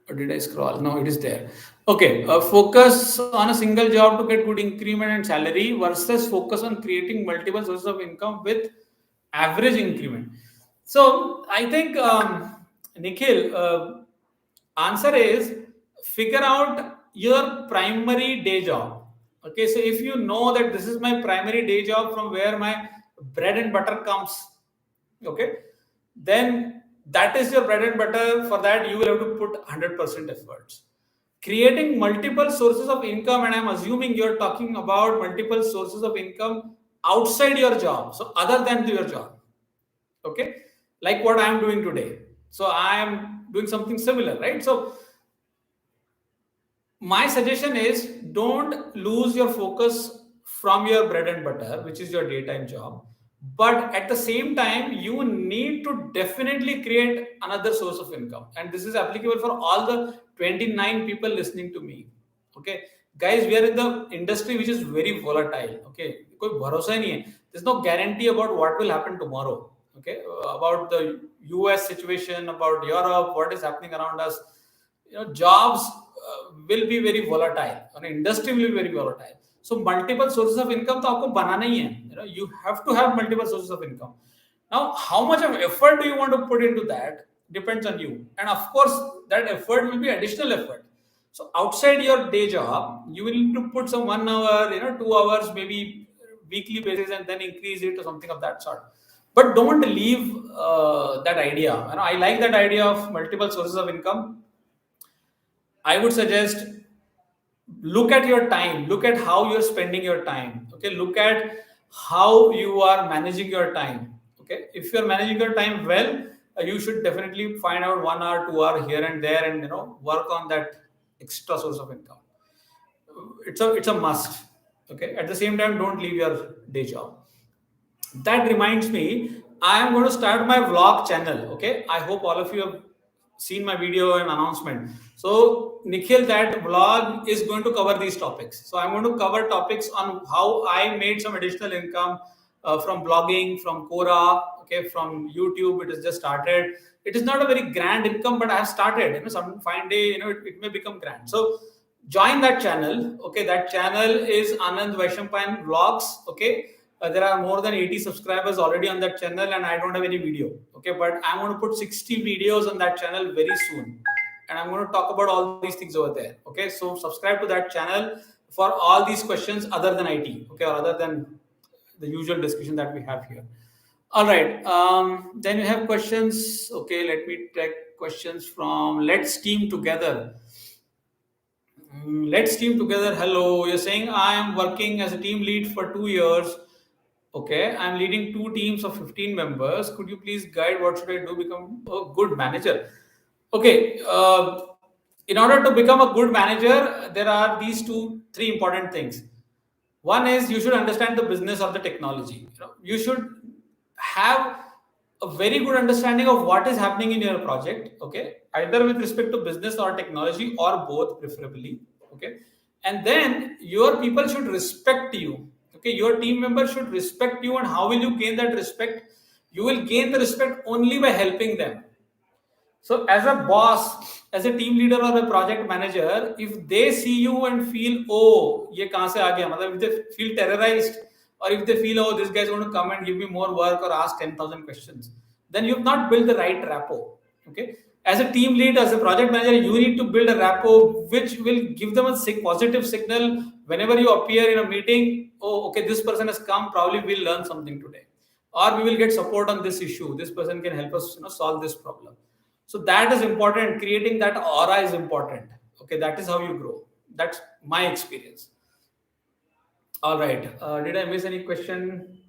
[SPEAKER 1] Or did I scroll? No, it is there. Okay, focus on a single job to get good increment and salary versus focus on creating multiple sources of income with average increment. So I think Nikhil, answer is figure out your primary day job. Okay, so if you know that this is my primary day job from where my bread and butter comes, okay, then that is your bread and butter. For that you will have to put 100% efforts. Creating multiple sources of income, and I'm assuming you're talking about multiple sources of income outside your job, so other than your job. Okay, like what I'm doing today. So I am doing something similar, right? So my suggestion is don't lose your focus from your bread and butter, which is your daytime job. But at the same time, you need to definitely create another source of income. And this is applicable for all the 29 people listening to me. Okay. Guys, we are in the industry which is very volatile. Okay. कोई भरोसा ही नहीं है. There's no guarantee about what will happen tomorrow. Okay. About the US situation, about Europe, what is happening around us. Jobs will be very volatile, and industry will be very volatile. So multiple sources of income तो आपको बनाना ही है. You have to have multiple sources of income. Now, how much of effort do you want to put into that depends on you, and of course that effort will be additional effort. So outside your day job, you will need to put some 1 hour, 2 hours, maybe weekly basis, and then increase it to something of that sort. But don't leave that idea. I like that idea of multiple sources of income. I would suggest look at your time, look at how you're spending your time. Okay, look at how you are managing your time. Okay, if you're managing your time well, you should definitely find out 1 hour, 2 hour here and there, and work on that extra source of income. It's a must. Okay, at the same time, don't leave your day job. That reminds me, I am going to start my vlog channel. Okay, I hope all of you have seen my video and announcement. So Nikhil, that vlog is going to cover these topics. So I'm going to cover topics on how I made some additional income from blogging, from Quora, okay, from YouTube. It has just started. It is not a very grand income, but I have started. Some fine day, it may become grand. So join that channel. Okay, that channel is Anand Vaishampayan Vlogs. Okay, there are more than 80 subscribers already on that channel, and I don't have any video. Okay, but I'm going to put 60 videos on that channel very soon, and I'm going to talk about all these things over there. Okay, so subscribe to that channel for all these questions other than IT. Okay, or other than the usual discussion that we have here. All right. Then you have questions. Okay, let me take questions from Let's Team Together. Let's Team Together. Hello. You're saying I am working as a team lead for 2 years. Okay, I'm leading 2 teams of 15 members. Could you please guide what should I do to become a good manager? Okay, in order to become a good manager, there are these 3 important things. One is you should understand the business of the technology. You should have a very good understanding of what is happening in your project, okay, either with respect to business or technology or both, preferably, okay. And then your people should respect you, okay. Your team members should respect you. And how will you gain that respect? You will gain the respect only by helping them. So, as a boss, as a team leader or a project manager, if they see you and feel, oh, ye kahan se aa gaya, matlab if they feel terrorized, or if they feel, oh, this guy is going to come and give me more work or ask 10,000 questions, then you've not built the right rapport. Okay. As a team lead, as a project manager, you need to build a rapport which will give them a positive signal whenever you appear in a meeting. Oh, okay, this person has come, probably we'll learn something today, or we will get support on this issue. This person can help us, solve this problem. So that is important. Creating that aura is important. Okay, that is how you grow. That's my experience. All right. Did I miss any question?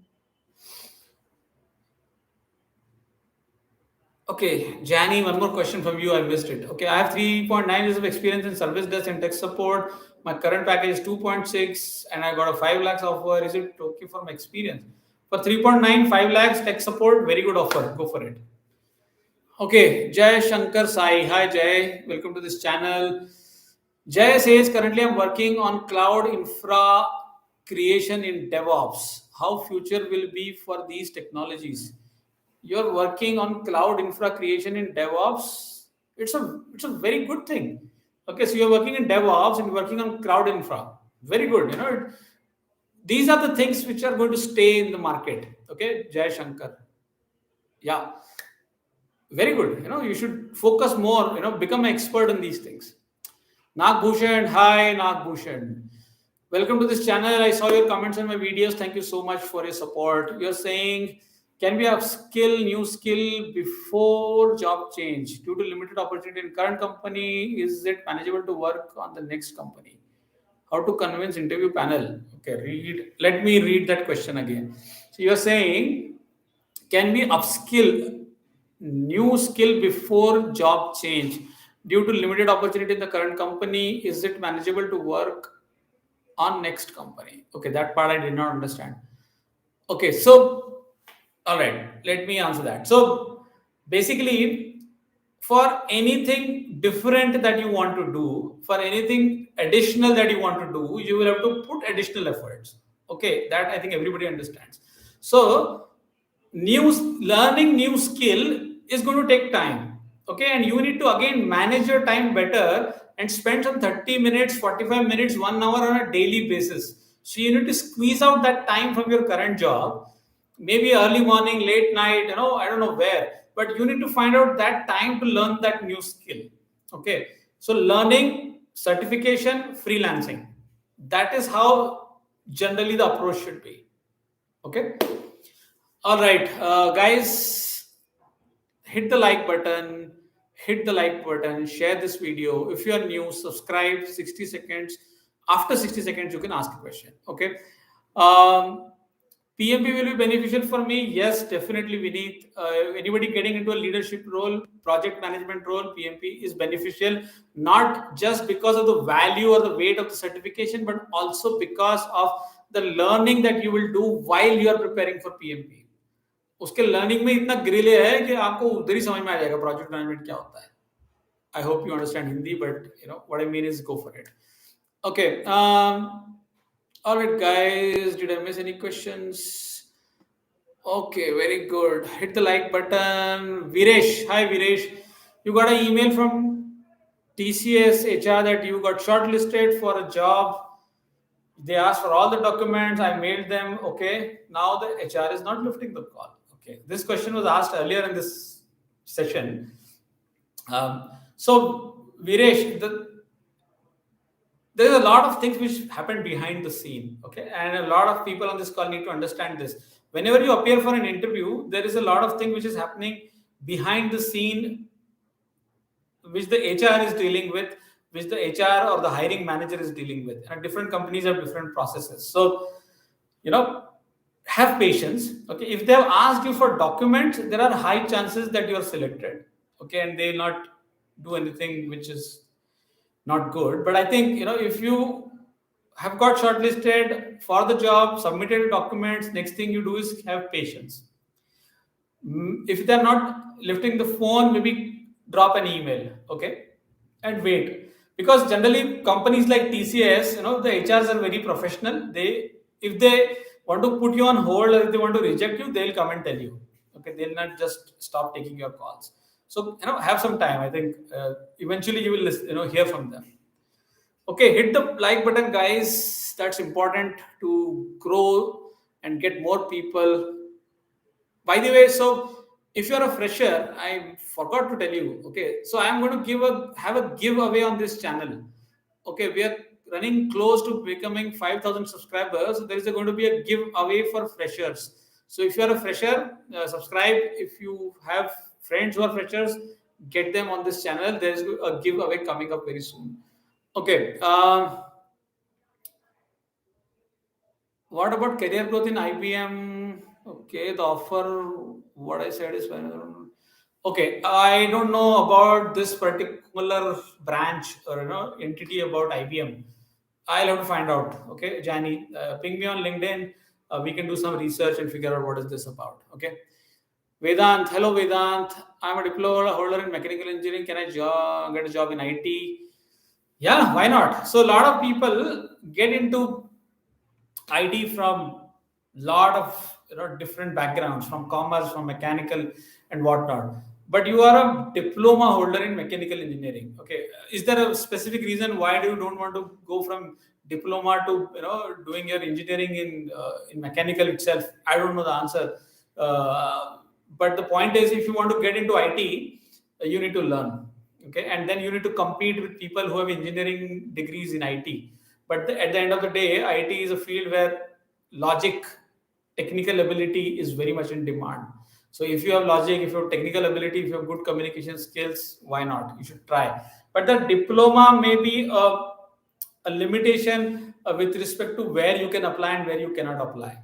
[SPEAKER 1] Okay, Jani, one more question from you. I missed it. Okay, I have 3.9 years of experience in service desk and tech support. My current package is 2.6 and I got a 5 lakhs offer. Is it okay for my experience? For 3.9, 5 lakhs tech support, very good offer. Go for it. Okay, Jay Shankar Sai. Hi Jay, welcome to this channel. Jay says currently I'm working on cloud infra creation in DevOps. How future will be for these technologies? You're working on cloud infra creation in DevOps. It's a very good thing. Okay, so you're working in DevOps and working on cloud infra. Very good. These are the things which are going to stay in the market. Okay, Jay Shankar. Yeah, very good. You should focus more. Become an expert in these things. Nagbhushan, hi Nagbhushan. Welcome to this channel. I saw your comments on my videos. Thank you so much for your support. You're saying, can we upskill new skill before job change? Due to limited opportunity in current company, is it manageable to work on the next company? How to convince interview panel? Okay, let me read that question again. So you're saying, can we upskill new skill before job change? Due to limited opportunity in the current company, is it manageable to work on next company? Okay, that part I did not understand. Okay, so all right, let me answer that. So basically, for anything different that you want to do, for anything additional that you want to do, you will have to put additional efforts. Okay, that I think everybody understands. So learning new skill is going to take time. Okay, and you need to again manage your time better and spend some 30 minutes, 45 minutes, 1 hour on a daily basis. So you need to squeeze out that time from your current job, maybe early morning, late night, I don't know where, but you need to find out that time to learn that new skill. Okay, so learning, certification, freelancing, that is how generally the approach should be. Okay. All right, guys, hit the like button, share this video. If you are new, subscribe. 60 seconds. After 60 seconds, you can ask a question. Okay. PMP will be beneficial for me. Yes, definitely. We need anybody getting into a leadership role, project management role. PMP is beneficial, not just because of the value or the weight of the certification, but also because of the learning that you will do while you are preparing for PMP. उसके learning में इतना grille है कि आपको उधर ही समझ में आ जाएगा प्रोजेक्ट मैनेजमेंट क्या होता है. I hope you understand Hindi, but what I mean is go for it. Okay. All right, guys. Did I miss any questions? Okay, very good. Hit the like button. Viresh, hi Viresh. You got an email from TCS HR that you got shortlisted for a job. They asked for all the documents. I mailed them. Okay. Now the HR is not lifting the call. Okay. This question was asked earlier in this session. So Viresh, there is a lot of things which happen behind the scene. Okay. And a lot of people on this call need to understand this. Whenever you appear for an interview, there is a lot of things which is happening behind the scene, which the HR is dealing with, which the HR or the hiring manager is dealing with. And different companies have different processes. So, have patience. Okay. If they have asked you for documents, there are high chances that you are selected. Okay. And they will not do anything which is not good. But I think, if you have got shortlisted for the job, submitted documents, next thing you do is have patience. If they're not lifting the phone, maybe drop an email, okay, and wait. Because generally companies like TCS, the HRs are very professional. If they want to put you on hold or if they want to reject you, they'll come and tell you. Okay, they'll not just stop taking your calls. So have some time. I think eventually you will hear from them. Okay, hit the like button, guys. That's important to grow and get more people. By the way, so if you're a fresher, I forgot to tell you. Okay, so I'm going to have a giveaway on this channel. Okay, we are running close to becoming 5,000 subscribers. So there is going to be a giveaway for freshers. So if you're a fresher, subscribe. If you have friends who are freshers, get them on this channel. There is a giveaway coming up very soon. Okay. What about career growth in IBM? Okay, the offer, what I said is fine. Okay, I don't know about this particular branch or entity about IBM. I'll have to find out. Okay, Jani, ping me on LinkedIn. We can do some research and figure out what is this about. Okay, Vedant, hello Vedant. I'm a diploma holder in mechanical engineering. Can I get a job in IT? Yeah, why not? So a lot of people get into IT from lot of different backgrounds, from commerce, from mechanical, and whatnot. But you are a diploma holder in mechanical engineering. Okay, is there a specific reason why do you don't want to go from diploma to doing your engineering in mechanical itself? I don't know the answer. But the point is, if you want to get into IT, you need to learn. Okay, and then you need to compete with people who have engineering degrees in IT. But at the end of the day, IT is a field where logic, technical ability is very much in demand. So if you have logic, if you have technical ability, if you have good communication skills, why not? You should try. But the diploma may be a limitation with respect to where you can apply and where you cannot apply.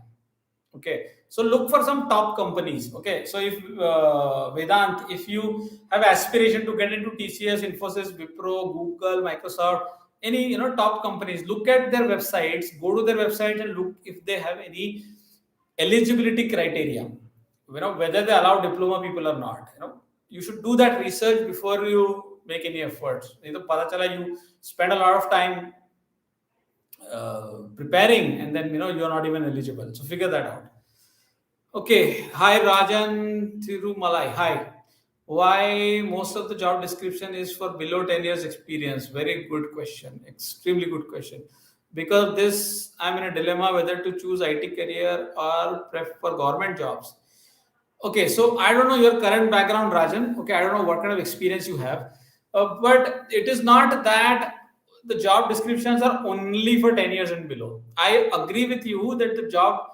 [SPEAKER 1] Okay, so look for some top companies. Okay, so if Vedant, if you have aspiration to get into TCS, Infosys, Wipro, Google, Microsoft, any top companies, look at their websites, go to their website and look if they have any eligibility criteria, whether they allow diploma people or not. You should do that research before you make any efforts. You spend a lot of time preparing and then you're not even eligible, so figure that out. Okay, hi Rajan Thirumalai. Hi. Why most of the job description is for below 10 years experience? Very good question. Extremely good question. Because this, I'm in a dilemma whether to choose IT career or prep for government jobs. Okay, so I don't know your current background, Rajan. Okay, I don't know what kind of experience you have. But it is not that the job descriptions are only for 10 years and below. I agree with you that the job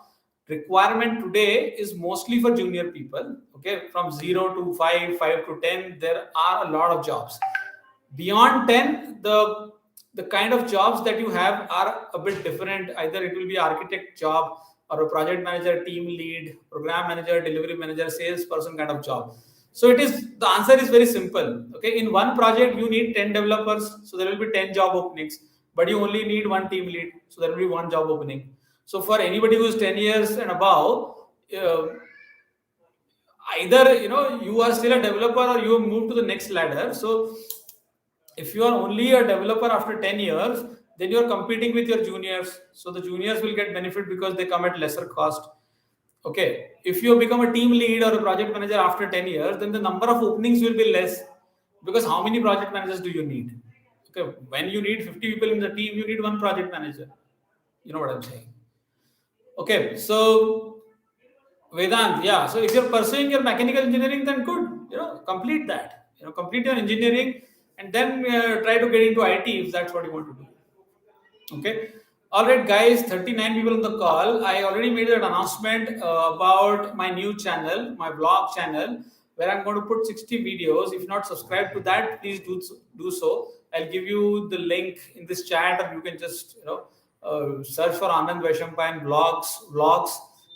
[SPEAKER 1] requirement today is mostly for junior people. Okay, from 0 to 5, 5 to 10, there are a lot of jobs. Beyond 10, the kind of jobs that you have are a bit different. Either it will be architect job or a project manager, team lead, program manager, delivery manager, salesperson kind of job. So the answer is very simple. Okay, in one project you need 10 developers, so there will be 10 job openings, but you only need one team lead, so there will be one job opening. So for anybody who is 10 years and above, either you are still a developer or you have moved to the next ladder. So if you are only a developer after 10 years, then you are competing with your juniors. So the juniors will get benefit because they come at lesser cost. Okay, if you become a team lead or a project manager after 10 years, then the number of openings will be less, because how many project managers do you need? Okay, when you need 50 people in the team, you need one project manager. You know what I'm saying? Okay, so Vedant, yeah. So if you're pursuing your mechanical engineering, then good. Complete that. Complete your engineering and then try to get into IT if that's what you want to do. Okay. All right, guys. 39 people on the call. I already made an announcement about my new channel, my vlog channel, where I'm going to put 60 videos. If not subscribed to that, please do so. I'll give you the link in this chat, or you can just search for Anand Vaishampayan vlogs.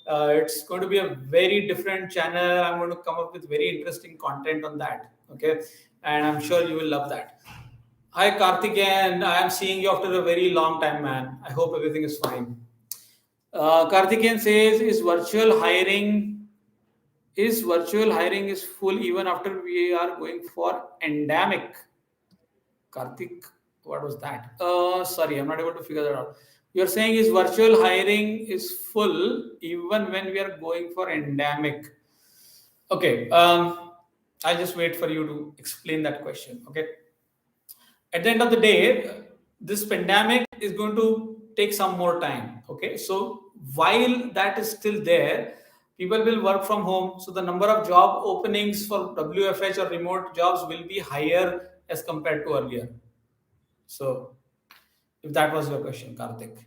[SPEAKER 1] It's going to be a very different channel. I'm going to come up with very interesting content on that. Okay, and I'm sure you will love that. Hi Karthikeyan, I am seeing you after a very long time, man. I hope everything is fine. Karthikeyan says, is virtual hiring Is virtual hiring is full even after we are going for endemic? Karthik, what was that? Sorry, I'm not able to figure that out. You're saying is virtual hiring is full even when we are going for endemic. Okay, I'll just wait for you to explain that question. Okay. At the end of the day, this pandemic is going to take some more time. Okay. So while that is still there, people will work from home. So the number of job openings for WFH or remote jobs will be higher as compared to earlier. So if that was your question, Karthik.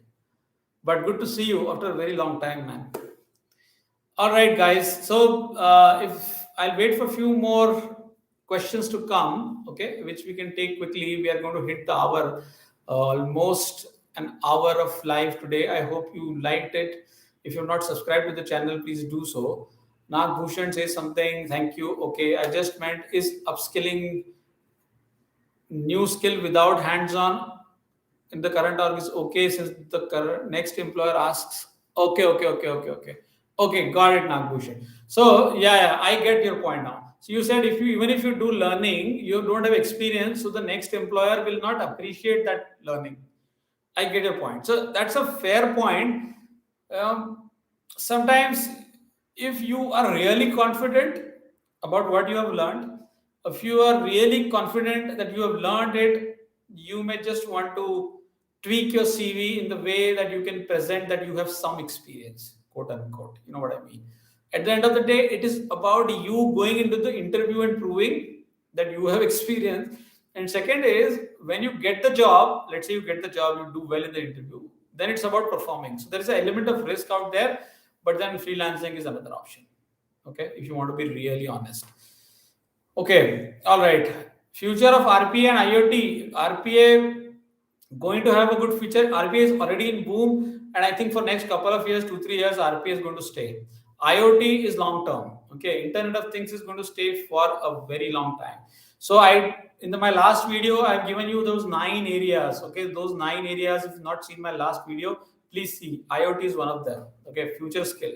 [SPEAKER 1] But good to see you after a very long time, man. All right, guys. So if I'll wait for a few more questions to come, okay, which we can take quickly. We are going to hit the hour, almost an hour of live today. I hope you liked it. If you're not subscribed to the channel, please do so. Nag Bhushan says something. Thank you. Okay, I just meant is upskilling new skill without hands-on in the current org is okay since the current next employer asks. Okay, got it, Nagbhushan. So yeah, I get your point now. So you said if you even if you do learning, you don't have experience, so the next employer will not appreciate that learning. I get your point. So that's a fair point. Sometimes, if you are really confident about what you have learned, if you are really confident that you have learned it, you may just want to tweak your CV in the way that you can present that you have some experience, quote unquote. You know what I mean? At the end of the day, it is about you going into the interview and proving that you have experience. And second is when you get the job, let's say you get the job, you do well in the interview, then it's about performing. So there is an element of risk out there, but then freelancing is another option. Okay, if you want to be really honest. Okay, all right. Future of RPA and IoT. RPA going to have a good future. RPA is already in boom, and I think for next couple of years, 2-3 years, RPA is going to stay. IoT is long term. Okay, Internet of Things is going to stay for a very long time. So in my last video, I've given you those 9 areas. Okay, those 9 areas. If you've not seen my last video, please see. IoT is one of them. Okay, future skill.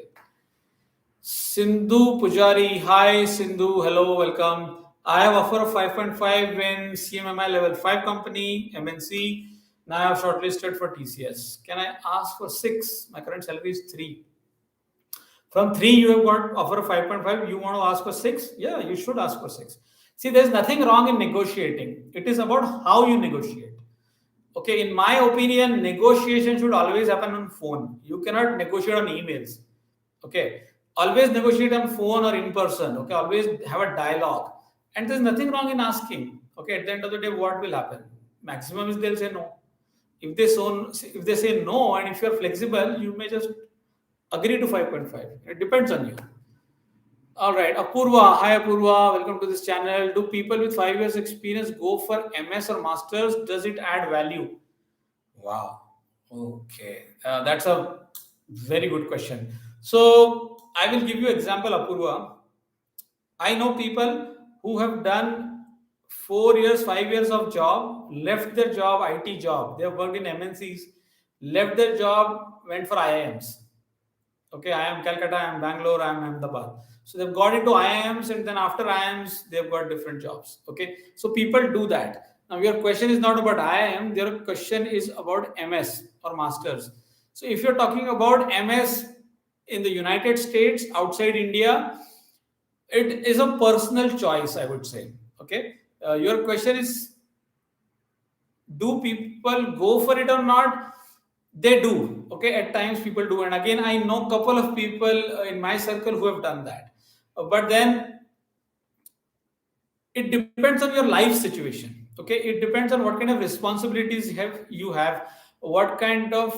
[SPEAKER 1] Sindhu Pujari, hi Sindhu, hello, welcome. I have offer of 5.5 in CMMI level 5 company, MNC. Now I have shortlisted for TCS. Can I ask for 6? My current salary is 3. From 3, you have got offer of 5.5. You want to ask for 6? Yeah, you should ask for 6. See, there's nothing wrong in negotiating. It is about how you negotiate. Okay, in my opinion, negotiation should always happen on phone. You cannot negotiate on emails. Okay, always negotiate on phone or in person. Okay, always have a dialogue. And there's nothing wrong in asking. Okay, at the end of the day, what will happen? Maximum is they'll say no. If they say no, and if you're flexible, you may just agree to 5.5. It depends on you. All right, Apurva. Hi, Apurva. Welcome to this channel. Do people with 5 years experience go for MS or masters? Does it add value? Wow. Okay, that's a very good question. So I will give you example, Apurva. I know people who have done 4 years, 5 years of job, left their job, IT job. They have worked in MNCs, left their job, went for IIMs. Okay, I am Calcutta, I am Bangalore, I am Ahmedabad. So they've got into IIMs, and then after IIMs, they've got different jobs. Okay, so people do that. Now, your question is not about IIM, your question is about MS or masters. So if you're talking about MS in the United States, outside India, it is a personal choice, I would say. Okay, your question is, do people go for it or not? They do. Okay, at times people do, and again, I know a couple of people in my circle who have done that. But then it depends on your life situation. Okay, it depends on what kind of responsibilities you have, what kind of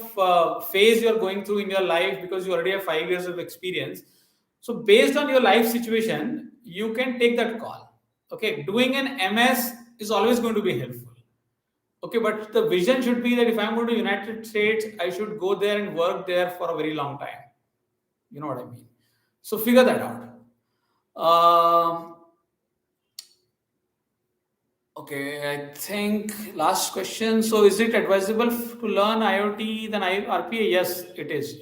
[SPEAKER 1] phase you are going through in your life, because you already have 5 years of experience. So based on your life situation, you can take that call. Okay, doing an MS is always going to be helpful. Okay, but the vision should be that if I'm going to United States, I should go there and work there for a very long time. You know what I mean? So figure that out. Okay, I think last question. So is it advisable to learn IoT than RPA? Yes, it is.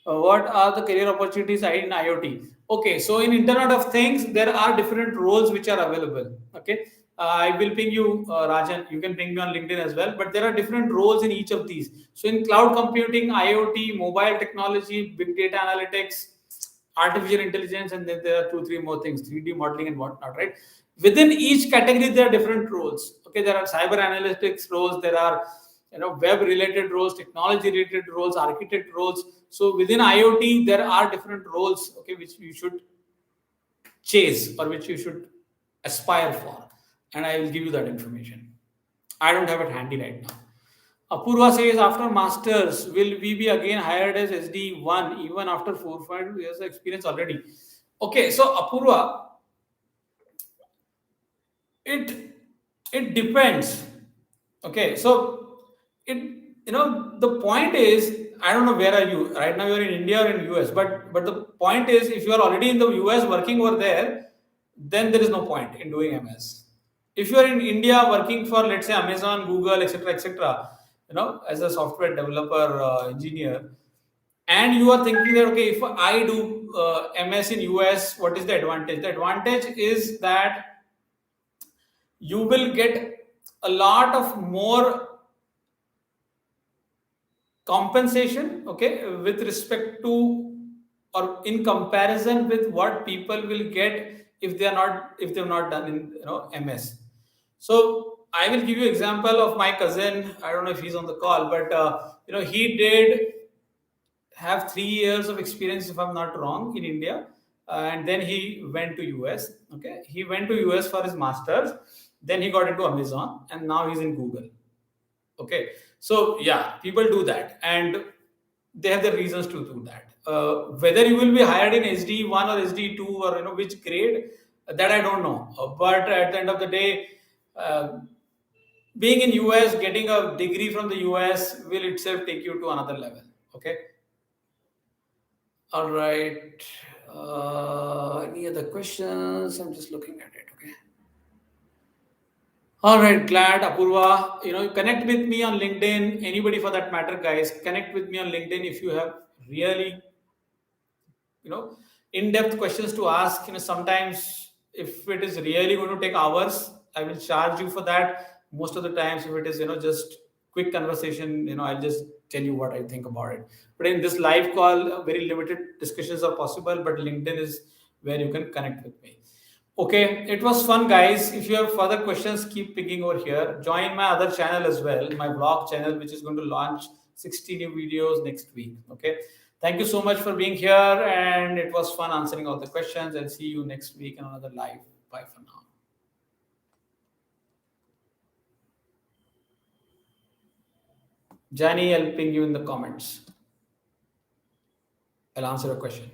[SPEAKER 1] What are the career opportunities in IoT? Okay, so in Internet of Things, there are different roles which are available. Okay, I will ping you, Rajan. You can ping me on LinkedIn as well. But there are different roles in each of these. So in cloud computing, IoT, mobile technology, big data analytics, artificial intelligence, and then there are two, three more things, 3D modeling and whatnot. Right. Within each category, there are different roles. Okay, there are cyber analytics roles. There are web related roles, technology related roles, architect roles. So within IoT there are different roles, okay, which you should chase or which you should aspire for, and I will give you that information. I don't have it handy right now. Apurva says, after masters will we be again hired as SD1 even after 4 5 years of experience already? Okay, so Apurva, it it depends. Okay, so it the point is, I don't know where are you right now. You're in India or in US, but the point is, if you are already in the US working over there, then there is no point in doing MS. If you are in India working for, let's say, Amazon, Google, etc., etc., as a software developer, engineer, and you are thinking that, okay, if I do MS in US, what is the advantage? The advantage is that you will get a lot of more compensation, okay, with respect to, or in comparison with what people will get if they are not, if they've not done in MS. So I will give you example of my cousin. I don't know if he's on the call, but he did have 3 years of experience, if I'm not wrong, in India, and then he went to US. Okay, he went to US for his masters, then he got into Amazon, and now he's in Google. Okay, so yeah, people do that, and they have the reasons to do that. Whether you will be hired in SD1 or SD2, or which grade, that I don't know. But at the end of the day, uh, being in US, getting a degree from the US will itself take you to another level. Okay. All right. Any other questions? I'm just looking at it. Okay. All right, glad Apurva. Connect with me on LinkedIn. Anybody for that matter, guys, connect with me on LinkedIn if you have really, in-depth questions to ask. Sometimes if it is really going to take hours, I will charge you for that. Most of the times, if it is, just quick conversation, I'll just tell you what I think about it. But in this live call, very limited discussions are possible. But LinkedIn is where you can connect with me. Okay, it was fun, guys. If you have further questions, keep picking over here. Join my other channel as well, my vlog channel, which is going to launch 60 new videos next week. Okay, thank you so much for being here, and it was fun answering all the questions. And see you next week in another live. Bye for now. Jani, I'll ping you in the comments. I'll answer a question.